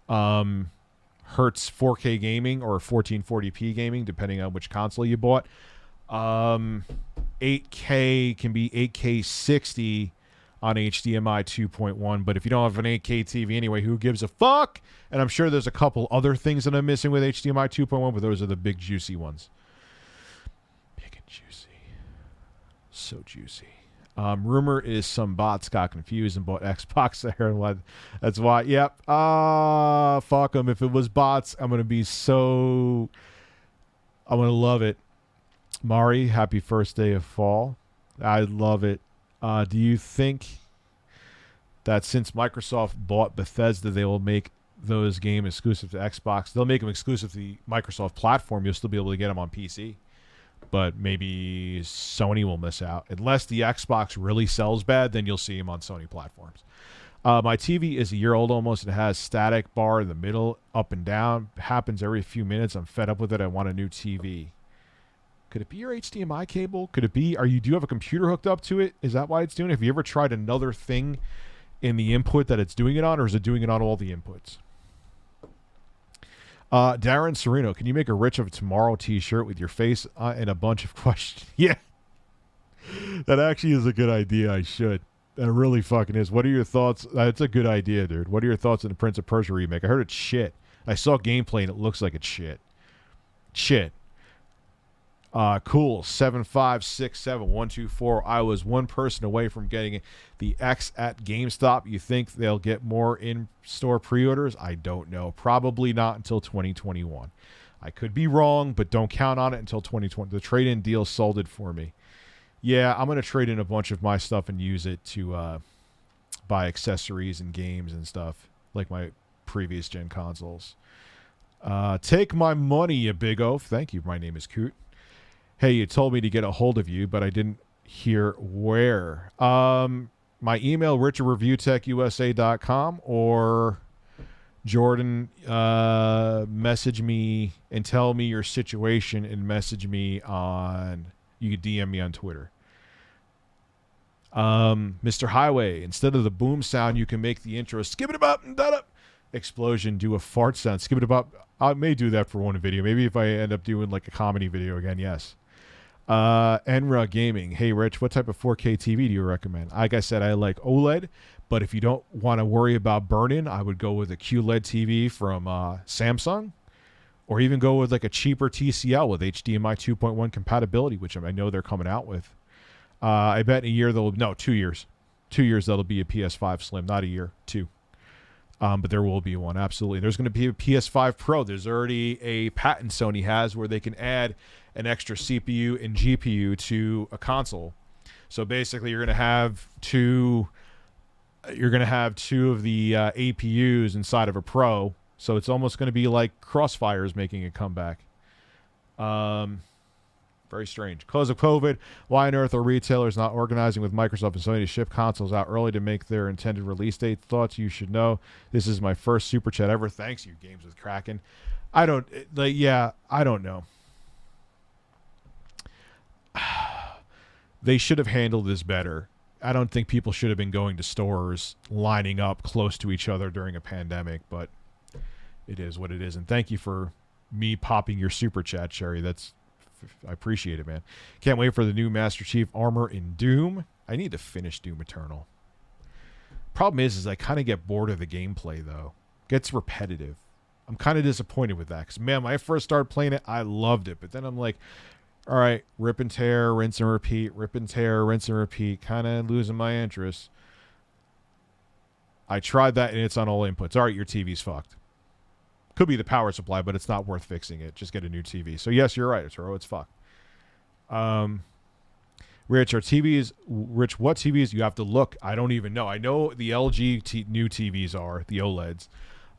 hertz 4K gaming or 1440p gaming, depending on which console you bought. 8K can be 8K 60 on HDMI 2.1, but if you don't have an 8K TV anyway, who gives a fuck? And I'm sure there's a couple other things that I'm missing with HDMI 2.1, but those are the big juicy ones. Big and juicy. So juicy. Rumor is some bots got confused and bought Xbox there. And that's why. Yep. Fuck them. If it was bots, I'm going to love it. Mari, happy first day of fall. I love it. Do you think that since Microsoft bought Bethesda, they will make those games exclusive to Xbox? They'll make them exclusive to the Microsoft platform. You'll still be able to get them on PC. But maybe Sony will miss out. Unless the Xbox really sells bad, then you'll see them on Sony platforms. My TV is a year old almost. It has static bar in the middle, up and down. Happens every few minutes. I'm fed up with it. I want a new TV. Could it be your HDMI cable? Could it be, do you have a computer hooked up to it? Is that why it's doing it? Have you ever tried another thing in the input that it's doing it on, or is it doing it on all the inputs? Darren Sereno, can you make a Rich of Tomorrow t-shirt with your face and a bunch of questions? Yeah. That actually is a good idea. I should. That really fucking is. What are your thoughts? It's a good idea, dude. What are your thoughts on the Prince of Persia remake? I heard it's shit. I saw gameplay and it looks like it's shit. Shit. Cool. 7567124. I was one person away from getting the X at GameStop. You think they'll get more in-store pre-orders? I don't know. Probably not until 2021. I could be wrong, but don't count on it until 2020. The trade-in deal sold it for me. Yeah, I'm going to trade in a bunch of my stuff and use it to buy accessories and games and stuff, like my previous gen consoles. Take my money, you big oaf. Thank you. My name is Coot. Hey, you told me to get a hold of you, but I didn't hear where. My email, richardreviewtechusa.com, or Jordan, message me and tell me your situation and message me on, you can DM me on Twitter. Mr. Highway, instead of the boom sound, you can make the intro skip it up and da explosion, do a fart sound. Skip it up. I may do that for one video. Maybe if I end up doing like a comedy video again, yes. Enra Gaming. Hey, Rich, what type of 4K TV do you recommend? Like I said, I like OLED, but if you don't want to worry about burn-in, I would go with a QLED TV from Samsung, or even go with like a cheaper TCL with HDMI 2.1 compatibility, which I know they're coming out with. I bet in a year 2 years. 2 years that'll be a PS5 Slim, not a year, 2. But there will be one, absolutely. There's going to be a PS5 Pro. There's already a patent Sony has where they can add an extra CPU and GPU to a console. So basically, you're going to have two of the APUs inside of a Pro. So it's almost going to be like Crossfire's making a comeback. Very strange. Cause of COVID, why on earth are retailers not organizing with Microsoft and Sony to ship consoles out early to make their intended release date? Thoughts you should know. This is my first super chat ever. Thanks, you Games with Kraken. I don't know. They should have handled this better. I don't think people should have been going to stores lining up close to each other during a pandemic, but it is what it is. And thank you for me popping your super chat, Sherry. I appreciate it, man. Can't wait for the new Master Chief armor in Doom. I need to finish Doom Eternal. Problem is I kind of get bored of the gameplay, though. Gets repetitive. I'm kind of disappointed with that. Because, man, when I first started playing it, I loved it. But then I'm like, all right, rip and tear, rinse and repeat, rip and tear, rinse and repeat. Kind of losing my interest. I tried that, and it's on all inputs. All right, your TV's fucked. Could be the power supply, but it's not worth fixing it. Just get a new TV. So, yes, you're right, Arturo. It's fucked. Rich, what TVs? You have to look. I don't even know. I know the LG new TVs are, the OLEDs.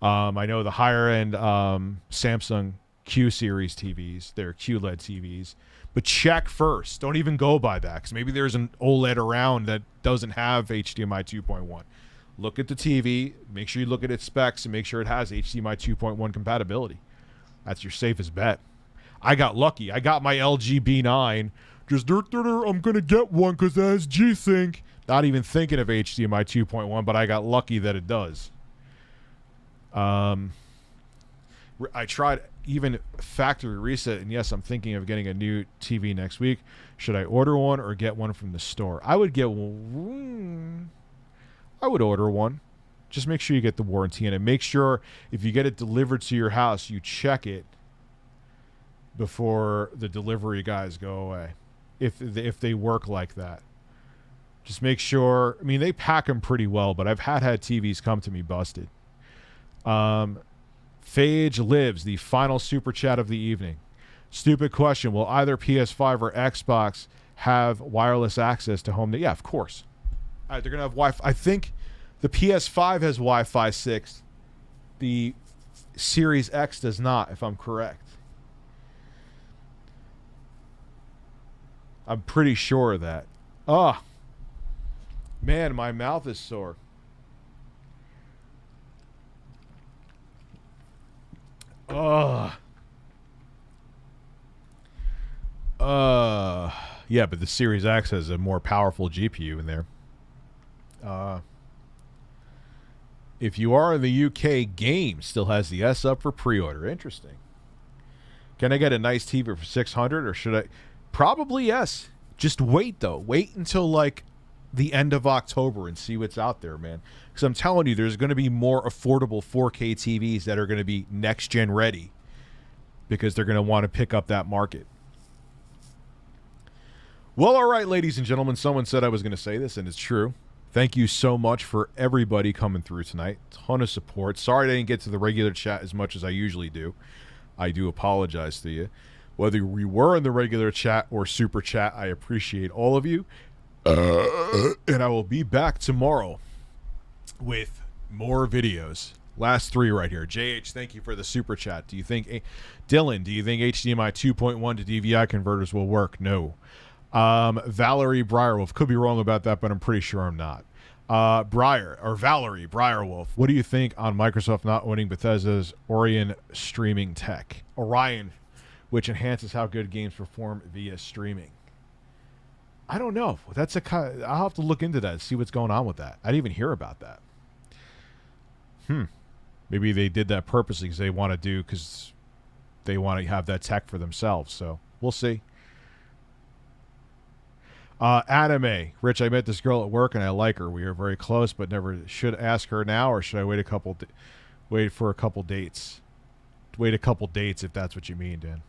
I know the higher-end Samsung Q series TVs. They're QLED TVs. But check first. Don't even go by that, because maybe there's an OLED around that doesn't have HDMI 2.1. Look at the TV, make sure you look at its specs, and make sure it has HDMI 2.1 compatibility. That's your safest bet. I got lucky. I got my LG B9. Just, I'm going to get one because it has G-Sync. Not even thinking of HDMI 2.1, but I got lucky that it does. I tried even factory reset, and yes, I'm thinking of getting a new TV next week. Should I order one or get one from the store? I would get one. I would order one. Just make sure you get the warranty in it. Make sure if you get it delivered to your house, you check it before the delivery guys go away. If they work like that. Just make sure. I mean, they pack them pretty well, but I've had TVs come to me busted. Phage Lives, the final super chat of the evening. Stupid question. Will either PS5 or Xbox have wireless access to home? Yeah, of course. They're going to have Wi-Fi. I think the PS5 has Wi-Fi 6. The Series X does not, if I'm correct. I'm pretty sure of that. Oh, man, my mouth is sore. Yeah, but the Series X has a more powerful GPU in there. If you are in the UK, Game still has the S up for pre-order. Interesting. Can I get a nice TV for $600, or should I? Probably yes. Just wait though. Wait until like the end of October and see what's out there, man. Because I'm telling you, there's going to be more affordable 4K TVs that are going to be next gen ready, because they're going to want to pick up that market. Well, all right, ladies and gentlemen. Someone said I was going to say this, and it's true. Thank you so much for everybody coming through tonight. Ton of support. Sorry I didn't get to the regular chat as much as I usually do. I do apologize to you. Whether we were in the regular chat or super chat, I appreciate all of you. And I will be back tomorrow with more videos. Last 3 right here. JH, thank you for the super chat. Do you think Dylan, do you think HDMI 2.1 to DVI converters will work? No. Valerie Briarwolf, could be wrong about that, but I'm pretty sure I'm not. Valerie Briarwolf, what do you think on Microsoft not owning Bethesda's Orion streaming tech? Orion, which enhances how good games perform via streaming. I don't know. I'll have to look into that, see what's going on with that. I didn't even hear about that. Maybe they did that purposely because they want to have that tech for themselves. So we'll see. Anime. Rich, I met this girl at work and I like her. We are very close, but never should ask her now, or should I wait for a couple dates? Wait a couple dates if that's what you mean, Dan.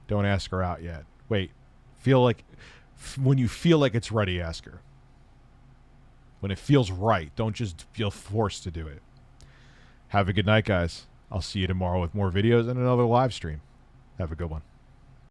Don't ask her out yet. Wait. When you feel like it's ready, ask her. When it feels right, don't just feel forced to do it. Have a good night, guys. I'll see you tomorrow with more videos and another live stream. Have a good one.